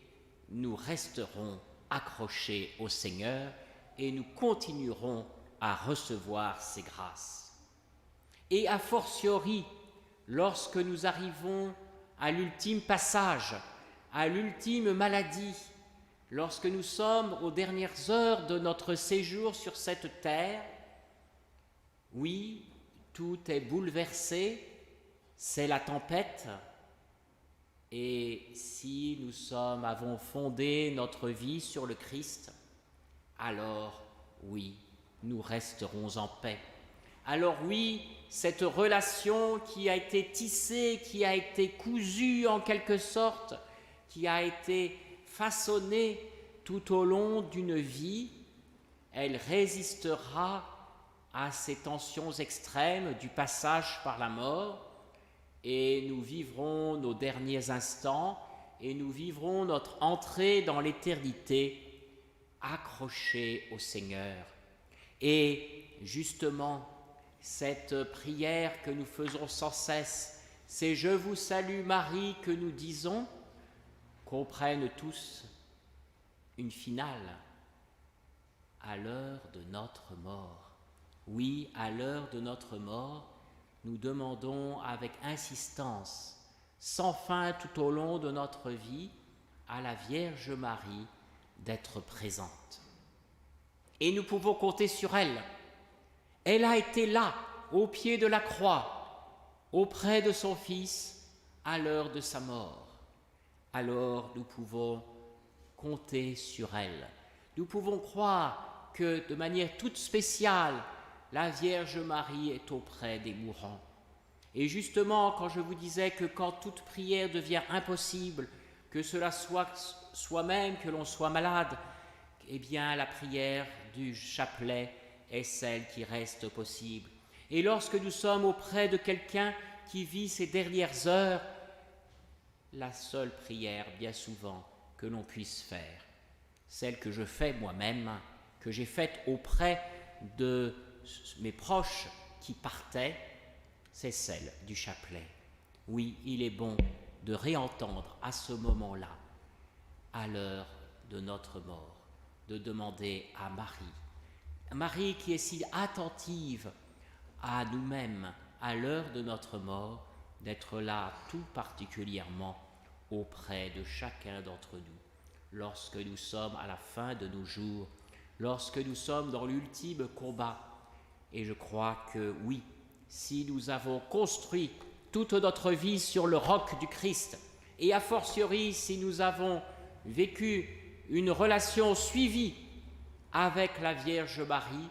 nous resterons accrochés au Seigneur et nous continuerons à recevoir ses grâces. Et a fortiori, lorsque nous arrivons à l'ultime passage, à l'ultime maladie, lorsque nous sommes aux dernières heures de notre séjour sur cette terre, oui, tout est bouleversé, c'est la tempête, et si nous avons fondé notre vie sur le Christ, alors oui, nous resterons en paix. Alors oui, cette relation qui a été tissée, qui a été cousue en quelque sorte, qui a été façonnée tout au long d'une vie, elle résistera à ces tensions extrêmes du passage par la mort, et nous vivrons nos derniers instants, et nous vivrons notre entrée dans l'éternité accrochés au Seigneur. Et justement, cette prière que nous faisons sans cesse, c'est « Je vous salue Marie » que nous disons, comprennent tous une finale à l'heure de notre mort. Oui, à l'heure de notre mort, nous demandons avec insistance, sans fin tout au long de notre vie, à la Vierge Marie d'être présente. Et nous pouvons compter sur elle. Elle a été là, au pied de la croix, auprès de son Fils, à l'heure de sa mort. Alors nous pouvons compter sur elle. Nous pouvons croire que de manière toute spéciale, la Vierge Marie est auprès des mourants. Et justement, quand je vous disais que quand toute prière devient impossible, que cela soit soi-même, que l'on soit malade, eh bien la prière du chapelet est celle qui reste possible. Et lorsque nous sommes auprès de quelqu'un qui vit ses dernières heures, la seule prière, bien souvent, que l'on puisse faire, celle que je fais moi-même, que j'ai faite auprès de mes proches qui partaient, c'est celle du chapelet. Oui, il est bon de réentendre à ce moment-là, à l'heure de notre mort, de demander à Marie qui est si attentive à nous-mêmes, à l'heure de notre mort, d'être là tout particulièrement auprès de chacun d'entre nous, lorsque nous sommes à la fin de nos jours, lorsque nous sommes dans l'ultime combat. Et je crois que oui, si nous avons construit toute notre vie sur le roc du Christ, et a fortiori si nous avons vécu une relation suivie avec la Vierge Marie,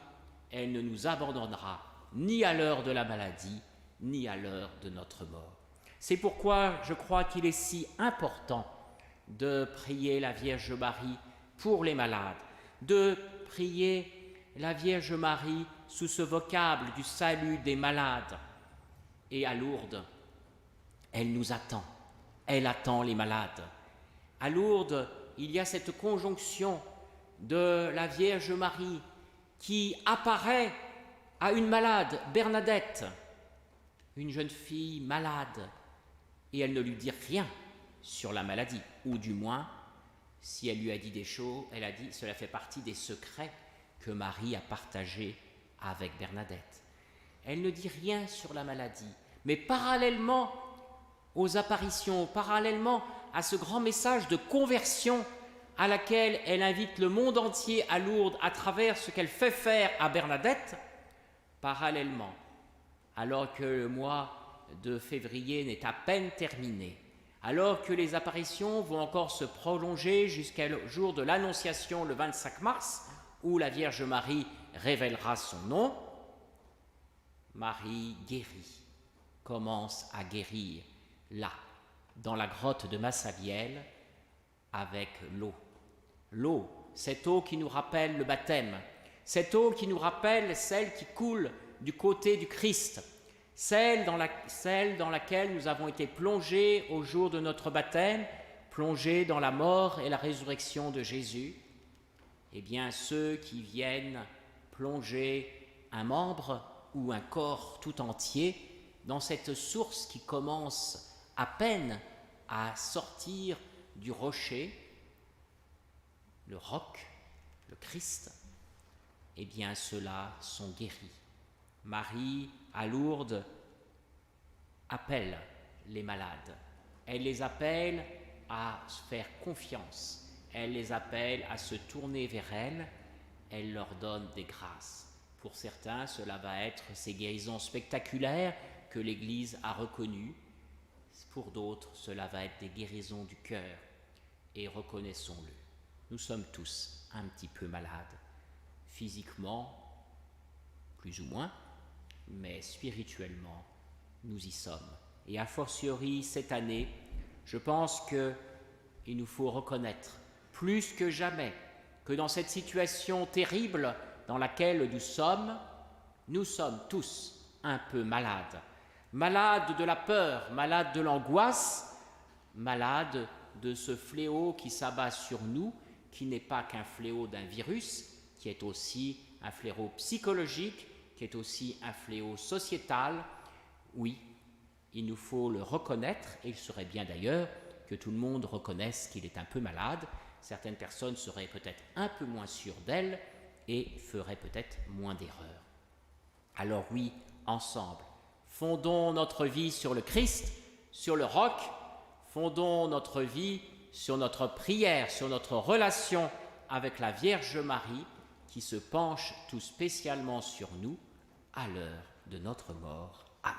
elle ne nous abandonnera ni à l'heure de la maladie, ni à l'heure de notre mort. C'est pourquoi je crois qu'il est si important de prier la Vierge Marie pour les malades, de prier la Vierge Marie sous ce vocable du salut des malades. Et à Lourdes, elle nous attend, elle attend les malades. À Lourdes, il y a cette conjonction de la Vierge Marie qui apparaît à une malade, Bernadette, une jeune fille malade, et elle ne lui dit rien sur la maladie, ou du moins, si elle lui a dit des choses, elle a dit, cela fait partie des secrets que Marie a partagés avec Bernadette. Elle ne dit rien sur la maladie, mais parallèlement aux apparitions, parallèlement à ce grand message de conversion à laquelle elle invite le monde entier à Lourdes à travers ce qu'elle fait faire à Bernadette, parallèlement, alors que le mois de février n'est à peine terminé, alors que les apparitions vont encore se prolonger jusqu'au jour de l'Annonciation le 25 mars, où la Vierge Marie révélera son nom, Marie guérit, commence à guérir là, dans la grotte de Massabielle, avec l'eau. L'eau, cette eau qui nous rappelle le baptême, cette eau qui nous rappelle celle qui coule du côté du Christ, celle dans laquelle nous avons été plongés au jour de notre baptême, plongés dans la mort et la résurrection de Jésus. Eh bien, ceux qui viennent plonger un membre ou un corps tout entier dans cette source qui commence à peine à sortir du rocher, le roc, le Christ, eh bien ceux-là sont guéris. Marie, à Lourdes, appelle les malades. Elle les appelle à se faire confiance. Elle les appelle à se tourner vers elle. Elle leur donne des grâces. Pour certains, cela va être ces guérisons spectaculaires que l'Église a reconnues. Pour d'autres, cela va être des guérisons du cœur. Et reconnaissons-le, nous sommes tous un petit peu malades. Physiquement, plus ou moins, mais spirituellement, nous y sommes. Et a fortiori, cette année, je pense qu'il nous faut reconnaître, plus que jamais, que dans cette situation terrible dans laquelle nous sommes tous un peu malades. Malades de la peur, malades de l'angoisse, malades de ce fléau qui s'abat sur nous, qui n'est pas qu'un fléau d'un virus, qui est aussi un fléau psychologique, qui est aussi un fléau sociétal. Oui, il nous faut le reconnaître, et il serait bien d'ailleurs que tout le monde reconnaisse qu'il est un peu malade. Certaines personnes seraient peut-être un peu moins sûres d'elles et feraient peut-être moins d'erreurs. Alors oui, ensemble, fondons notre vie sur le Christ, sur le roc, fondons notre vie sur notre prière, sur notre relation avec la Vierge Marie, qui se penche tout spécialement sur nous à l'heure de notre mort. Amen.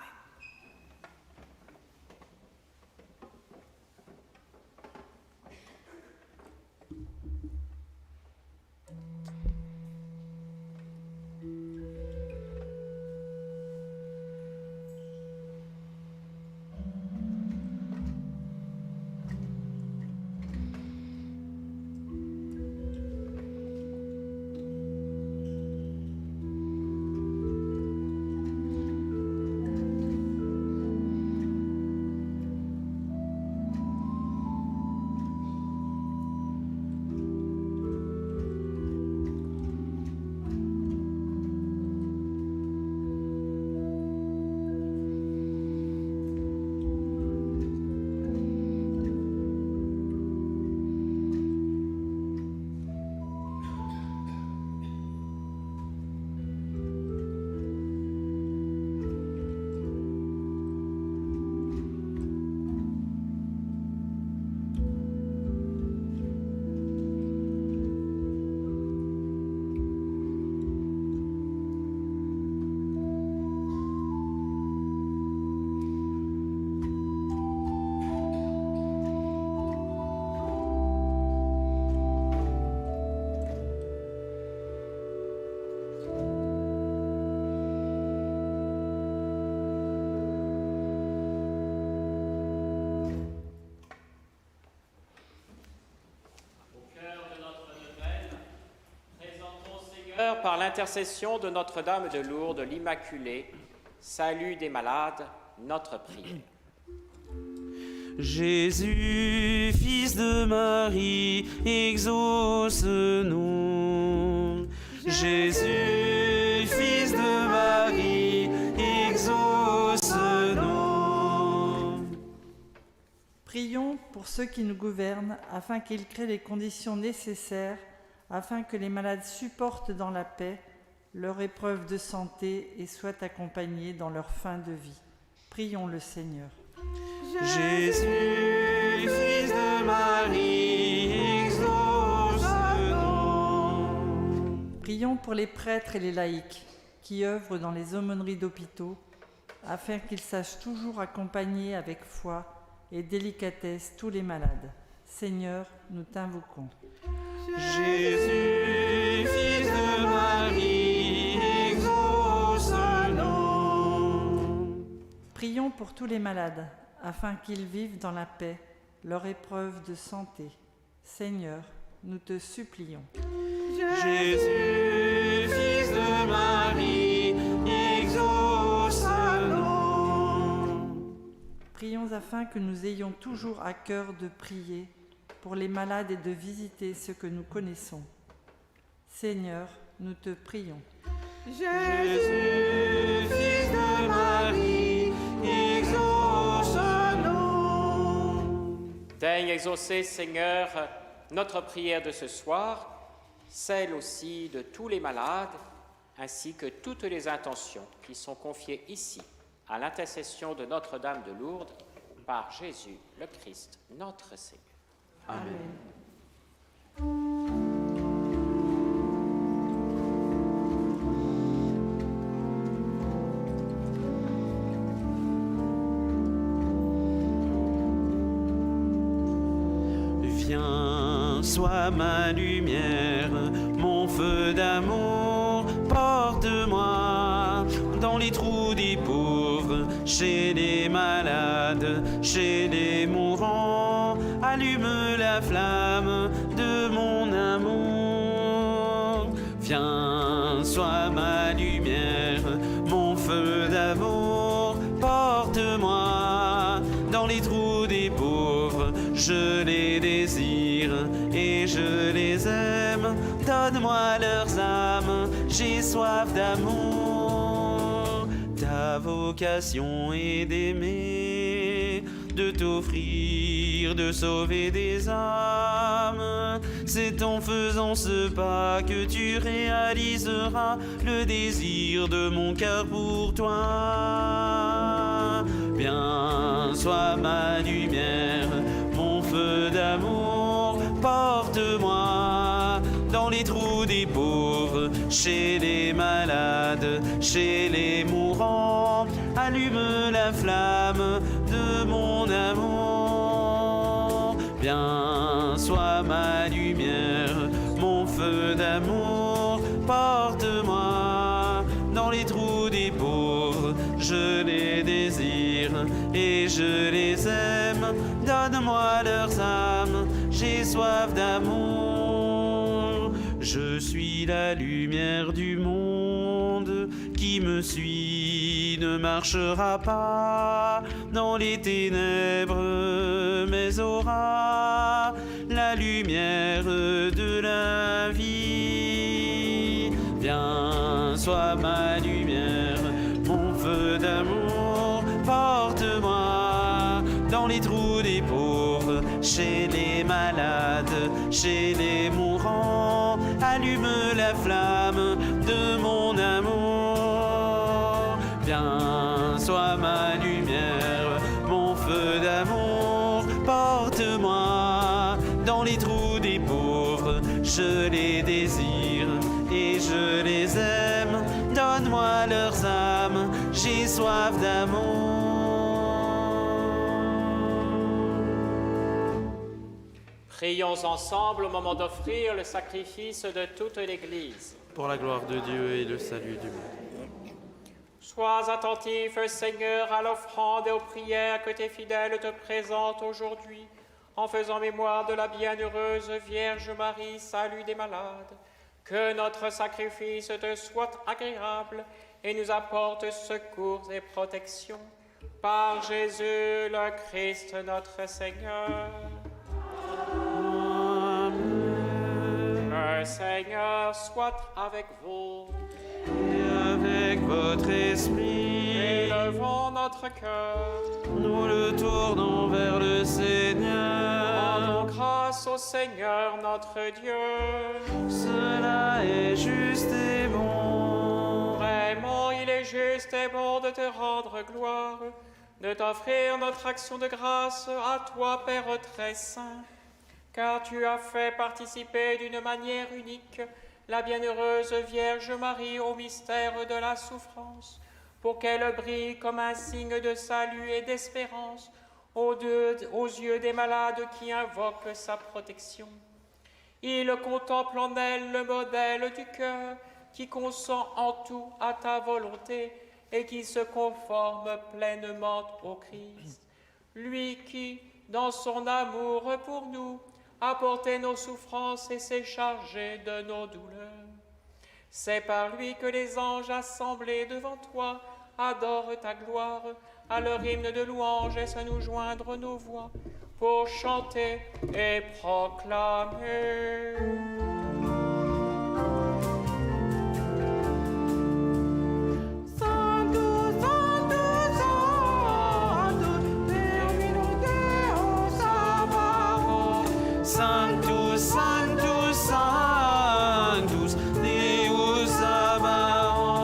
Par l'intercession de Notre-Dame de Lourdes, l'Immaculée, salut des malades, notre prière. Jésus, fils de Marie, exauce-nous. Jésus, fils de Marie, exauce-nous. Prions pour ceux qui nous gouvernent, afin qu'ils créent les conditions nécessaires afin que les malades supportent dans la paix leur épreuve de santé et soient accompagnés dans leur fin de vie. Prions le Seigneur. Jésus, fils de Marie, exauce-nous. Prions pour les prêtres et les laïcs qui œuvrent dans les aumôneries d'hôpitaux, afin qu'ils sachent toujours accompagner avec foi et délicatesse tous les malades. Seigneur, nous t'invoquons. Jésus, fils de Marie, exauce-nous. Prions pour tous les malades, afin qu'ils vivent dans la paix leur épreuve de santé. Seigneur, nous te supplions. Jésus, fils de Marie, exauce-nous. Prions afin que nous ayons toujours à cœur de prier pour les malades et de visiter ceux que nous connaissons. Seigneur, nous te prions. Jésus, fils de Marie, exauce-nous. Daigne exaucer, Seigneur, notre prière de ce soir, celle aussi de tous les malades, ainsi que toutes les intentions qui sont confiées ici à l'intercession de Notre-Dame de Lourdes, par Jésus le Christ, notre Seigneur. Amen. Viens, sois ma lumière, mon feu d'amour, porte-moi dans les trous des pauvres, chez les malades, chez les mourants, allume la flamme de mon amour. Viens, sois ma lumière, mon feu d'amour, porte-moi dans les trous des pauvres, je les désire et je les aime. Donne-moi leurs âmes, j'ai soif d'amour. Ta vocation est d'aimer, de t'offrir, de sauver des âmes. C'est en faisant ce pas que tu réaliseras le désir de mon cœur pour toi. Viens, sois ma lumière, mon feu d'amour, porte-moi dans les trous des pauvres, chez les malades, chez les mourants, allume la flamme de mon amour. Viens, sois ma lumière, mon feu d'amour, porte-moi dans les trous des pauvres, je les désire et je les aime. Donne-moi leurs âmes, j'ai soif d'amour. Je suis la lumière du monde, qui me suit ne marchera pas dans les ténèbres, mais aura la lumière de la vie. Viens, sois ma lumière, mon feu d'amour, porte-moi dans les trous des pauvres, chez les malades, chez les mourants, allume la flamme de mon amour. Viens, sois ma lumière, mon feu d'amour, porte-moi dans les trous des pauvres, je les désire et je les aime. Donne-moi leurs âmes, j'ai soif d'amour. Prions ensemble au moment d'offrir le sacrifice de toute l'Église. Pour la gloire de Dieu et le salut du monde. Sois attentif, Seigneur, à l'offrande et aux prières que tes fidèles te présentent aujourd'hui, en faisant mémoire de la bienheureuse Vierge Marie, salut des malades. Que notre sacrifice te soit agréable et nous apporte secours et protection. Par Jésus le Christ, notre Seigneur. Le Seigneur soit avec vous. Et avec votre esprit, Élevons notre cœur. nous le tournons vers le Seigneur. Rendons grâce au Seigneur notre Dieu. Cela est juste et bon. Vraiment, il est juste et bon de te rendre gloire, de t'offrir notre action de grâce à toi, Père très saint, car tu as fait participer d'une manière unique la bienheureuse Vierge Marie au mystère de la souffrance, pour qu'elle brille comme un signe de salut et d'espérance aux yeux des malades qui invoquent sa protection. Il contemple en elle le modèle du cœur qui consent en tout à ta volonté et qui se conforme pleinement au Christ. Lui qui, dans son amour pour nous, a porté nos souffrances et s'est chargé de nos douleurs. C'est par lui que les anges assemblés devant toi adorent ta gloire, à leur hymne de louange et se nous joindre nos voix pour chanter et proclamer. Sanctus, Sanctus, Sanctus, Deus Sabaoth,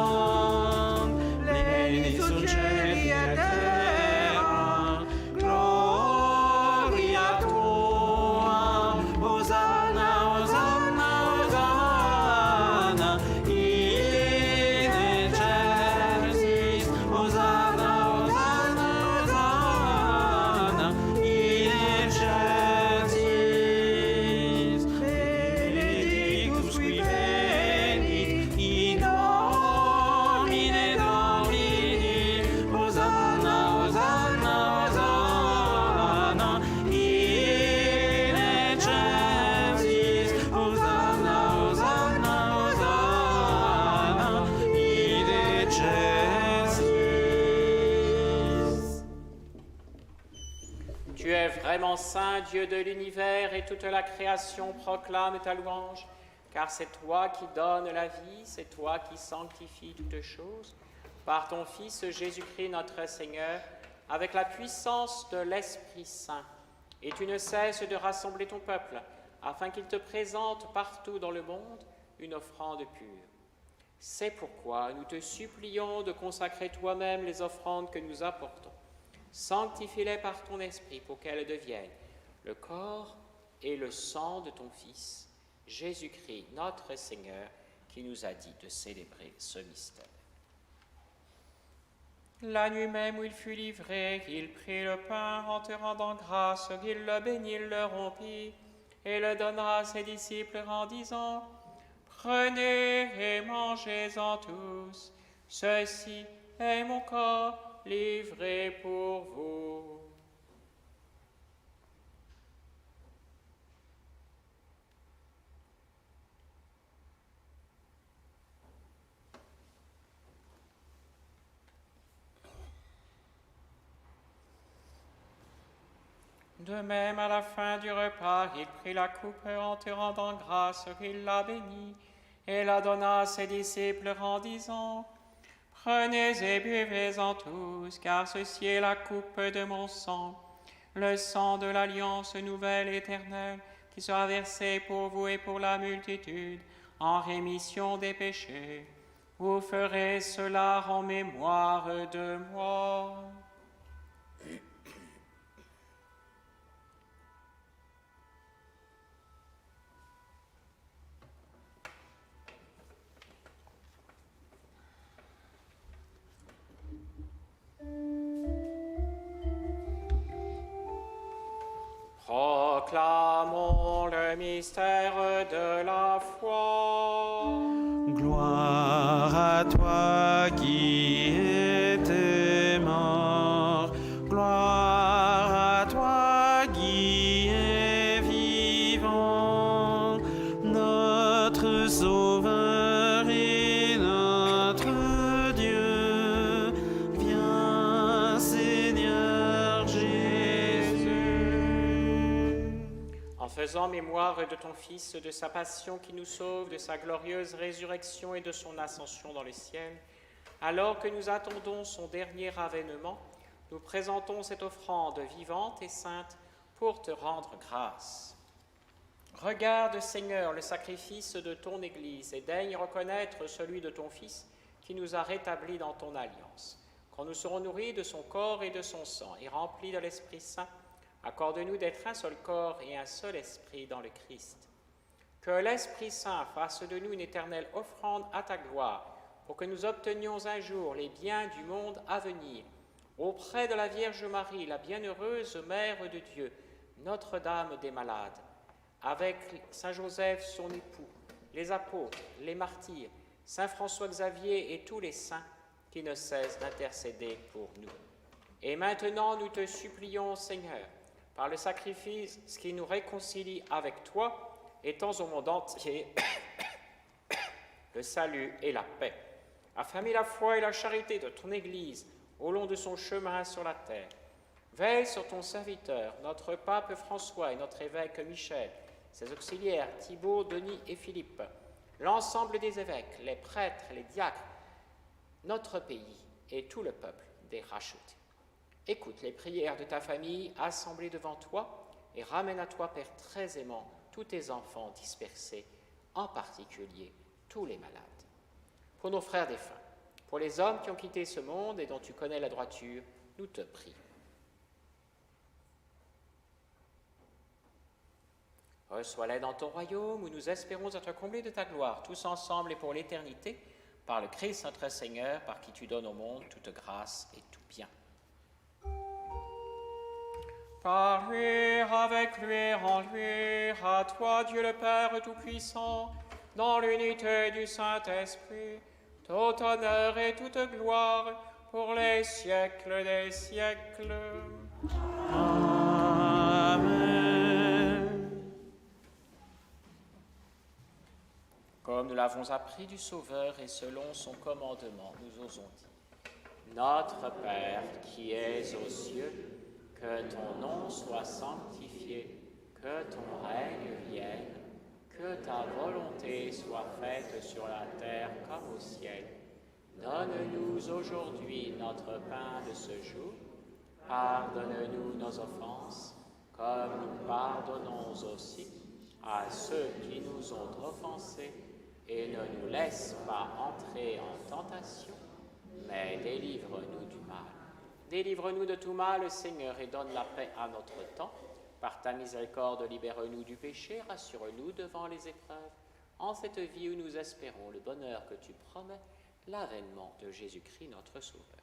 pleni sunt celi vraiment saint, Dieu de l'univers, et toute la création proclame ta louange, car c'est toi qui donnes la vie, c'est toi qui sanctifies toutes choses, par ton Fils Jésus-Christ notre Seigneur, avec la puissance de l'Esprit Saint. Et tu ne cesses de rassembler ton peuple, afin qu'il te présente partout dans le monde une offrande pure. C'est pourquoi nous te supplions de consacrer toi-même les offrandes que nous apportons. Sanctifie-les par ton esprit pour qu'elles deviennent le corps et le sang de ton Fils, Jésus-Christ, notre Seigneur, qui nous a dit de célébrer ce mystère. La nuit même où il fut livré, il prit le pain en te rendant grâce, il le bénit, il le rompit et le donna à ses disciples en disant: Prenez et mangez-en tous, ceci est mon corps livré pour vous. De même, à la fin du repas, il prit la coupe en te rendant grâce, il la bénit et la donna à ses disciples en disant: Prenez et buvez-en tous, car ceci est la coupe de mon sang, le sang de l'alliance nouvelle éternelle, qui sera versé pour vous et pour la multitude, en rémission des péchés. Vous ferez cela en mémoire de moi. Proclamons le mystère de la foi. Gloire à toi qui étais mort, gloire à toi qui es vivant, notre Sauveur et notre Dieu. Viens, Seigneur Jésus. En faisant mémoire de ton Fils, de sa passion qui nous sauve, de sa glorieuse résurrection et de son ascension dans le ciel, alors que nous attendons son dernier avènement, nous présentons cette offrande vivante et sainte pour te rendre grâce. Regarde, Seigneur, le sacrifice de ton Église et daigne reconnaître celui de ton Fils qui nous a rétablis dans ton alliance. Quand nous serons nourris de son corps et de son sang et remplis de l'Esprit Saint, accorde-nous d'être un seul corps et un seul esprit dans le Christ. Que l'Esprit Saint fasse de nous une éternelle offrande à ta gloire, pour que nous obtenions un jour les biens du monde à venir, auprès de la Vierge Marie, la bienheureuse Mère de Dieu, Notre-Dame des malades, avec Saint Joseph son époux, les apôtres, les martyrs, Saint François-Xavier et tous les saints qui ne cessent d'intercéder pour nous. Et maintenant, nous te supplions, Seigneur, par le sacrifice qui nous réconcilie avec toi, étends au monde entier le salut et la paix. Affermis la foi et la charité de ton Église au long de son chemin sur la terre. Veille sur ton serviteur, notre pape François et notre évêque Michel, ses auxiliaires Thibaut, Denis et Philippe, l'ensemble des évêques, les prêtres, les diacres, notre pays et tout le peuple des rachetés. Écoute les prières de ta famille assemblée devant toi et ramène à toi, Père très aimant, tous tes enfants dispersés, en particulier tous les malades. Pour nos frères défunts, pour les hommes qui ont quitté ce monde et dont tu connais la droiture, nous te prions. Reçois-les dans ton royaume où nous espérons être comblés de ta gloire, tous ensemble et pour l'éternité, par le Christ notre Seigneur, par qui tu donnes au monde toute grâce et tout bien. Par lui, avec lui, en lui, à toi, Dieu le Père Tout-Puissant, dans l'unité du Saint-Esprit, tout honneur et toute gloire pour les siècles des siècles. Amen. Comme nous l'avons appris du Sauveur et selon son commandement, nous osons dire: Notre Père qui es aux cieux, Que ton nom soit sanctifié, que ton règne vienne, que ta volonté soit faite sur la terre comme au ciel. Donne-nous aujourd'hui notre pain de ce jour. Pardonne-nous nos offenses, comme nous pardonnons aussi à ceux qui nous ont offensés. Et ne nous laisse pas entrer en tentation, mais délivre-nous du mal. Délivre-nous de tout mal, Seigneur, et donne la paix à notre temps. Par ta miséricorde, libère-nous du péché, rassure-nous devant les épreuves. En cette vie où nous espérons le bonheur que tu promets, l'avènement de Jésus-Christ, notre Sauveur.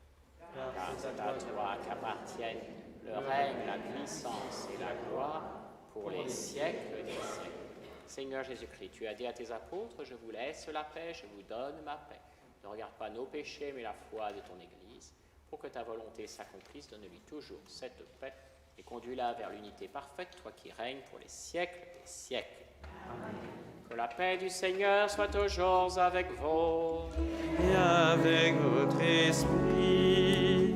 Car c'est à toi qu'appartiennent le règne, la puissance et la gloire pour les siècles des siècles. Seigneur Jésus-Christ, tu as dit à tes apôtres, je vous laisse la paix, je vous donne ma paix. Ne regarde pas nos péchés, mais la foi de ton Église. Pour que ta volonté s'accomplisse, donne-lui toujours cette paix et conduis-la vers l'unité parfaite, toi qui règnes pour les siècles des siècles. Amen. Que la paix du Seigneur soit toujours avec vous. Et avec votre esprit.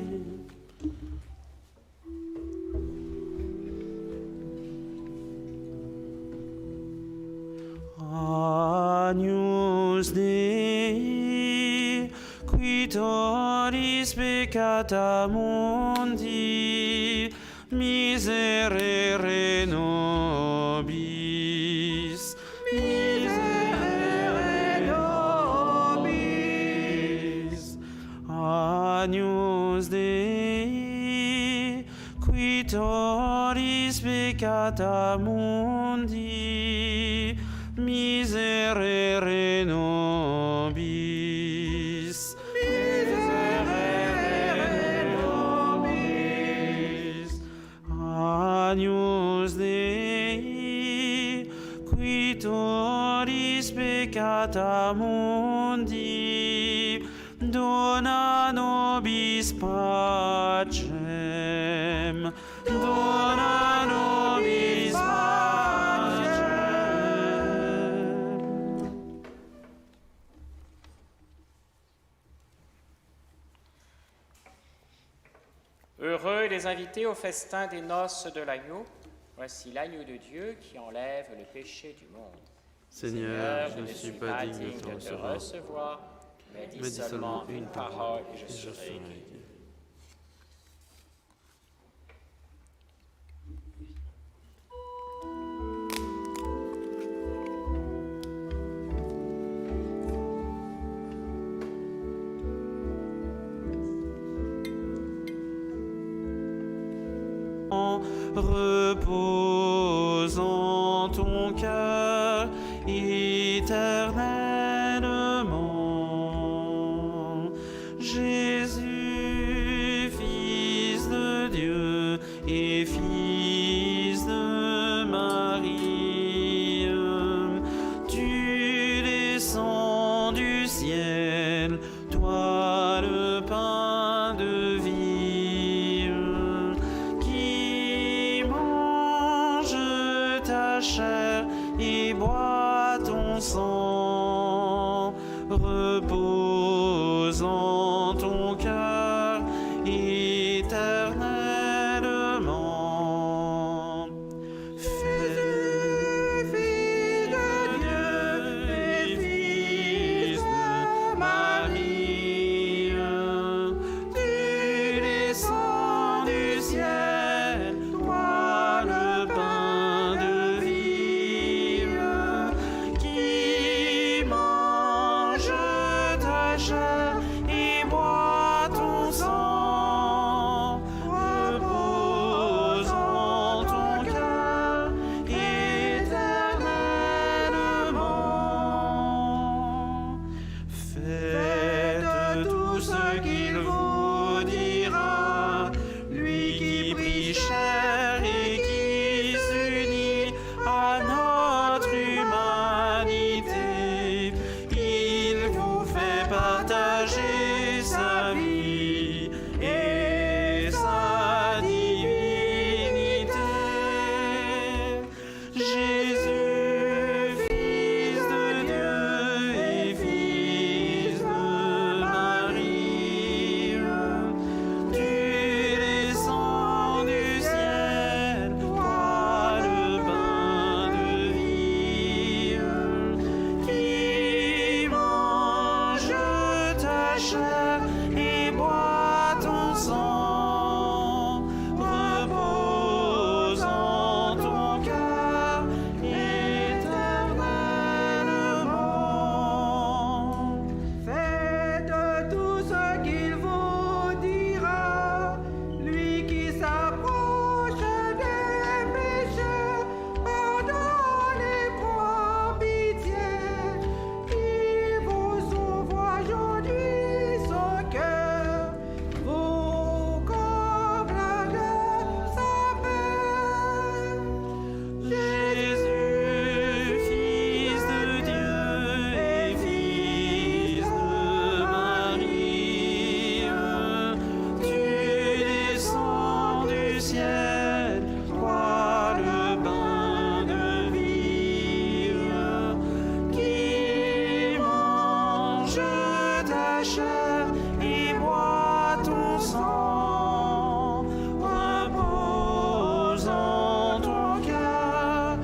Agnus Dei, qui tollis peccata mundi, miserere nobis. Miserere nobis. Agnus Dei, qui tollis peccata mundi, miserere nobis. Miserere nobis. Agnus Dei, qui tollis peccata mundi, dona nobis pacem. Dona nobis pacem. Heureux les invités au festin des noces de l'agneau. Voici l'agneau de Dieu qui enlève le péché du monde. Seigneur, je ne suis pas digne de te recevoir, mais dis seulement une parole et je serai guéri. Repose en ton cœur éternellement. Jésus, Fils de Dieu et Fils de Marie, tu descends du ciel, toi le pain de vie. Chair et bois ton sang, repose en ton cœur éternellement. Fils de Dieu et Fils de Marie, tu descends du ciel, toi le pain de et bois ton sang, repose en ton cœur éternellement. Faites tout ce qu'il vous dira, lui qui prie chair et qui s'unit à notre humanité. Il vous fait partager sa vie et sa divinité. Jésus, Fils de Dieu et Fils de ta chair et bois ton sang. Repose en ton cœur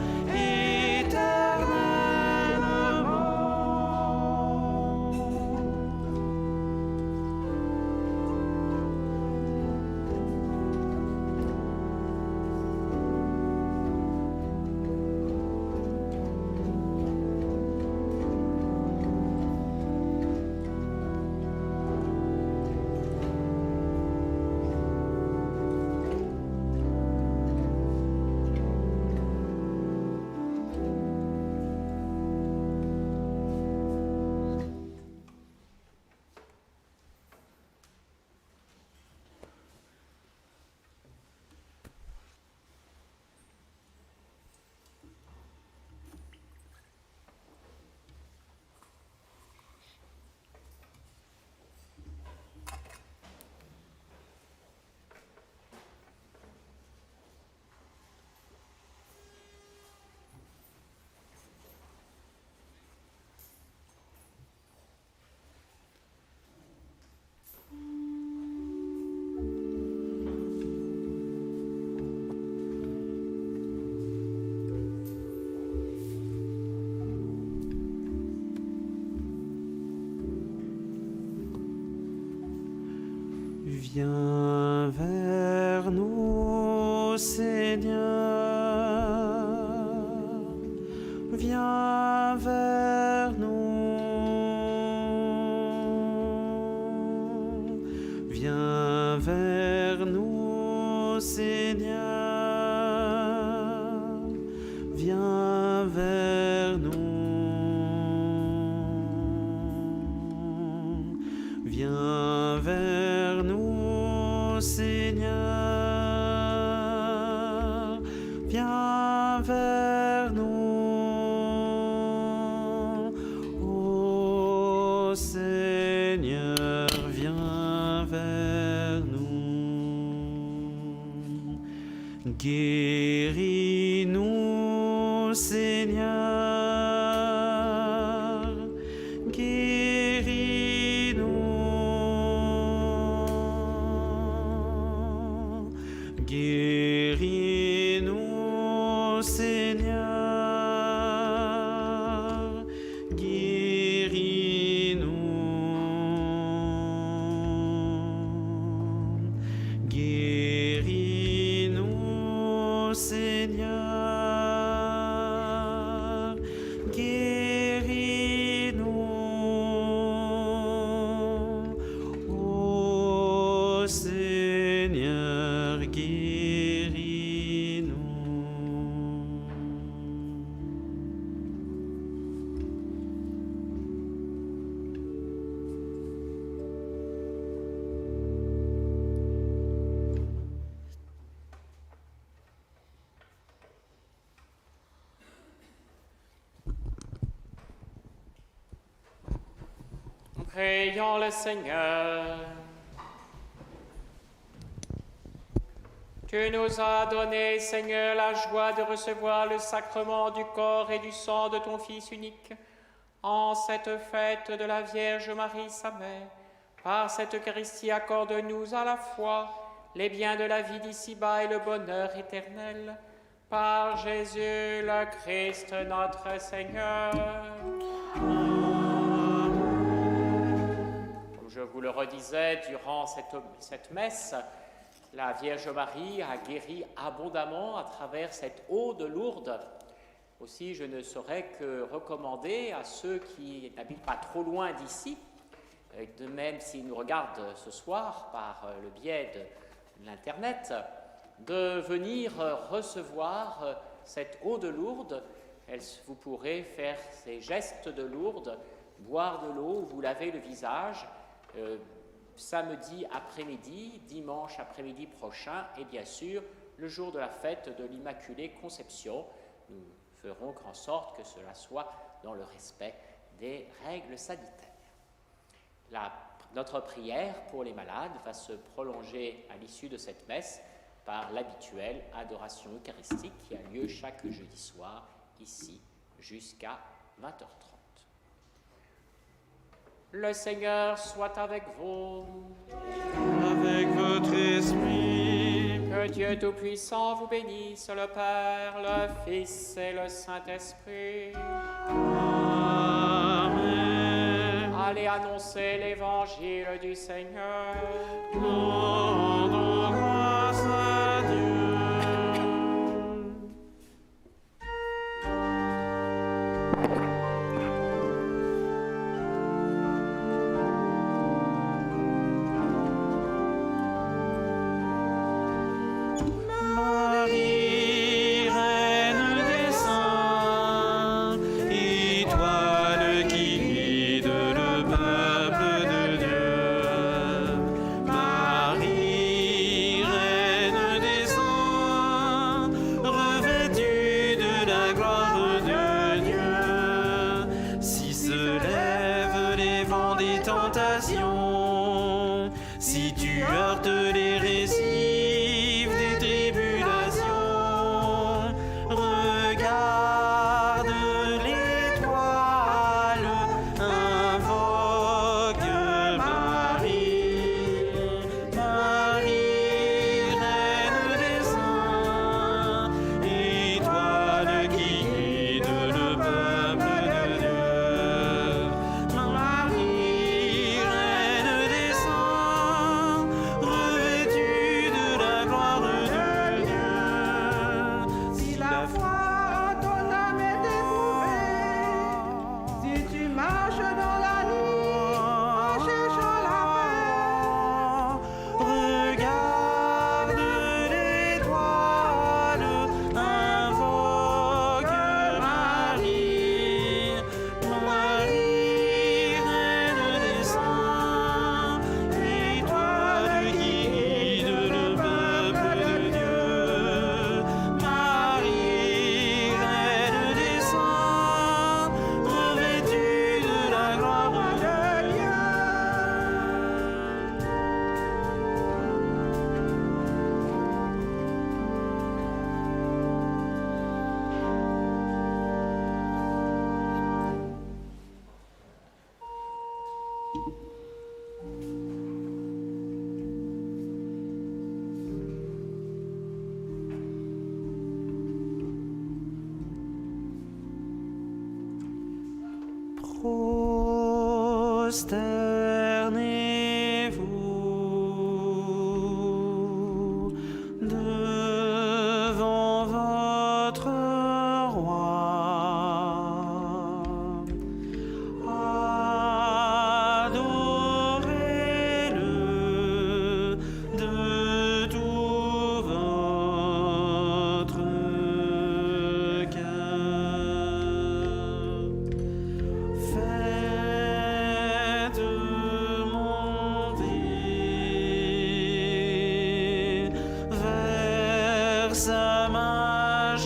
Viens vers nous, Seigneur. Viens vers nous. Viens vers nous, Seigneur. Viens vers nous. Viens vers nous, Seigneur, viens vers nous. Ô Seigneur, viens vers nous. Guéris-nous, Seigneur, guéris-nous. Guéris-nous, Seigneur, guéris-nous. Guéris-nous, Seigneur, guéris-nous. Ô Seigneur, guéris-nous. Prions le Seigneur. Tu nous as donné, Seigneur, la joie de recevoir le sacrement du corps et du sang de ton Fils unique. En cette fête de la Vierge Marie, sa mère, par cette Eucharistie, accorde-nous à la fois les biens de la vie d'ici-bas et le bonheur éternel. Par Jésus le Christ, notre Seigneur. Comme je vous le redisais durant cette messe, la Vierge Marie a guéri abondamment à travers cette eau de Lourdes. Aussi, je ne saurais que recommander à ceux qui n'habitent pas trop loin d'ici, de même s'ils nous regardent ce soir par le biais de l'Internet, de venir recevoir cette eau de Lourdes. Vous pourrez faire ces gestes de Lourdes, boire de l'eau, vous laver le visage, samedi après-midi, dimanche après-midi prochain et bien sûr le jour de la fête de l'Immaculée Conception. Nous ferons en sorte que cela soit dans le respect des règles sanitaires. Notre prière pour les malades va se prolonger à l'issue de cette messe par l'habituelle adoration eucharistique qui a lieu chaque jeudi soir ici jusqu'à 20h30. Le Seigneur soit avec vous. Avec votre esprit. Que Dieu Tout-Puissant vous bénisse, le Père, le Fils et le Saint-Esprit. Amen. Allez annoncer l'évangile du Seigneur. Rendons grâce à Dieu. Marie, reine des saints, étoile qui guide le peuple de Dieu. Marie, reine des saints, revêtue de la gloire de Dieu. Si se lèvent les vents des tentations, si tu heurtes les récifs des tribulations, regarde l'étoile, invoque Marie. Marie, reine des saints, étoile qui guide le peuple de Dieu. Marie, reine des saints, revêtue de la gloire de Dieu. Si la foi en ton âme est éprouvée, si tu marches dans la nuit en cherchant la paix, regarde l'étoile, invoque Marie. Marie, reine des saints, étoile qui guide le peuple de Dieu. Marie, reine des saints, revêtue de la gloire de Dieu. Prosternez-vous devant votre roi. Adorez-le de tout votre cœur. Faites monter vers sa majesté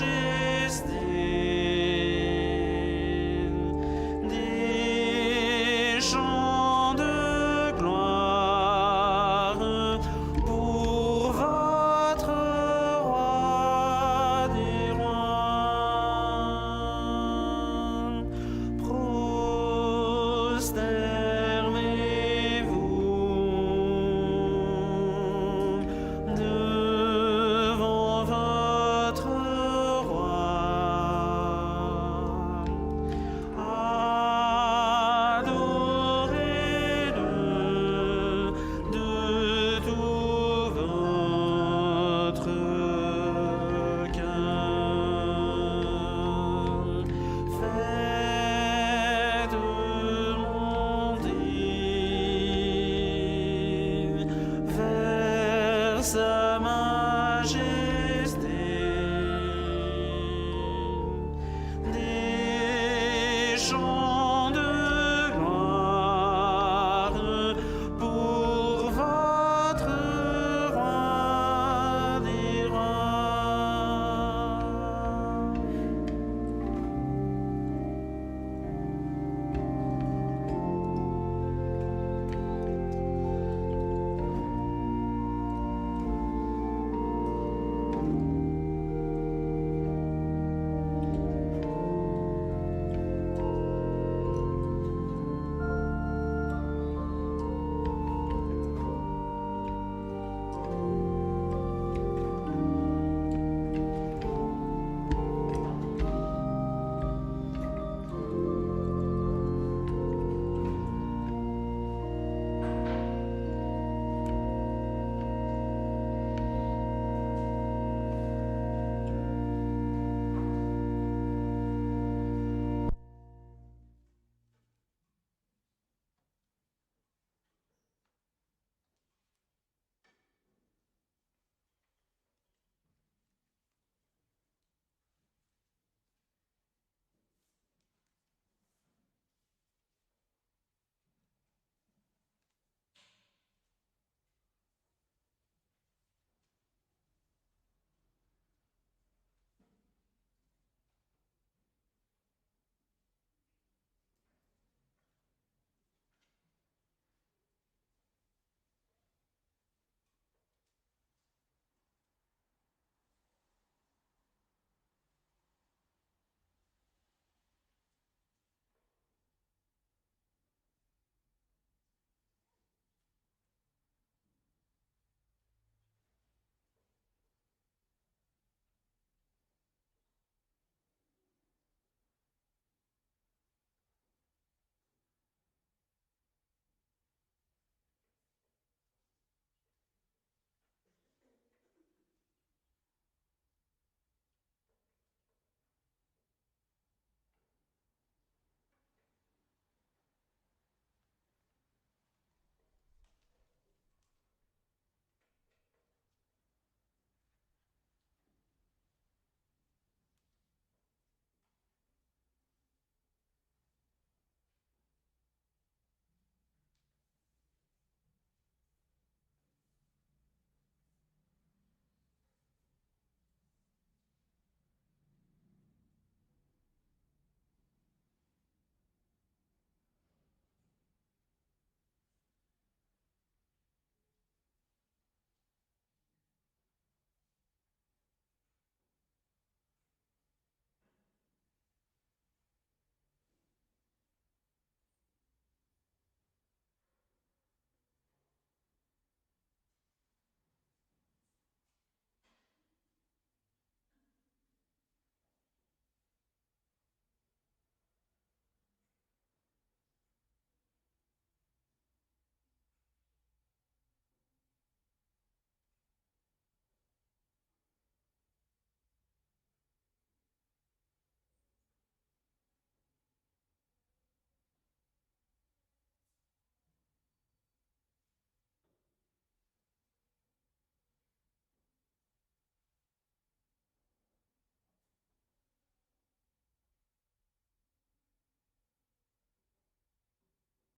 des chants de gloire pour votre roi des rois. Prosternez-vous devant votre roi. Adorez-le de tout votre cœur. Faites monter vers sa majesté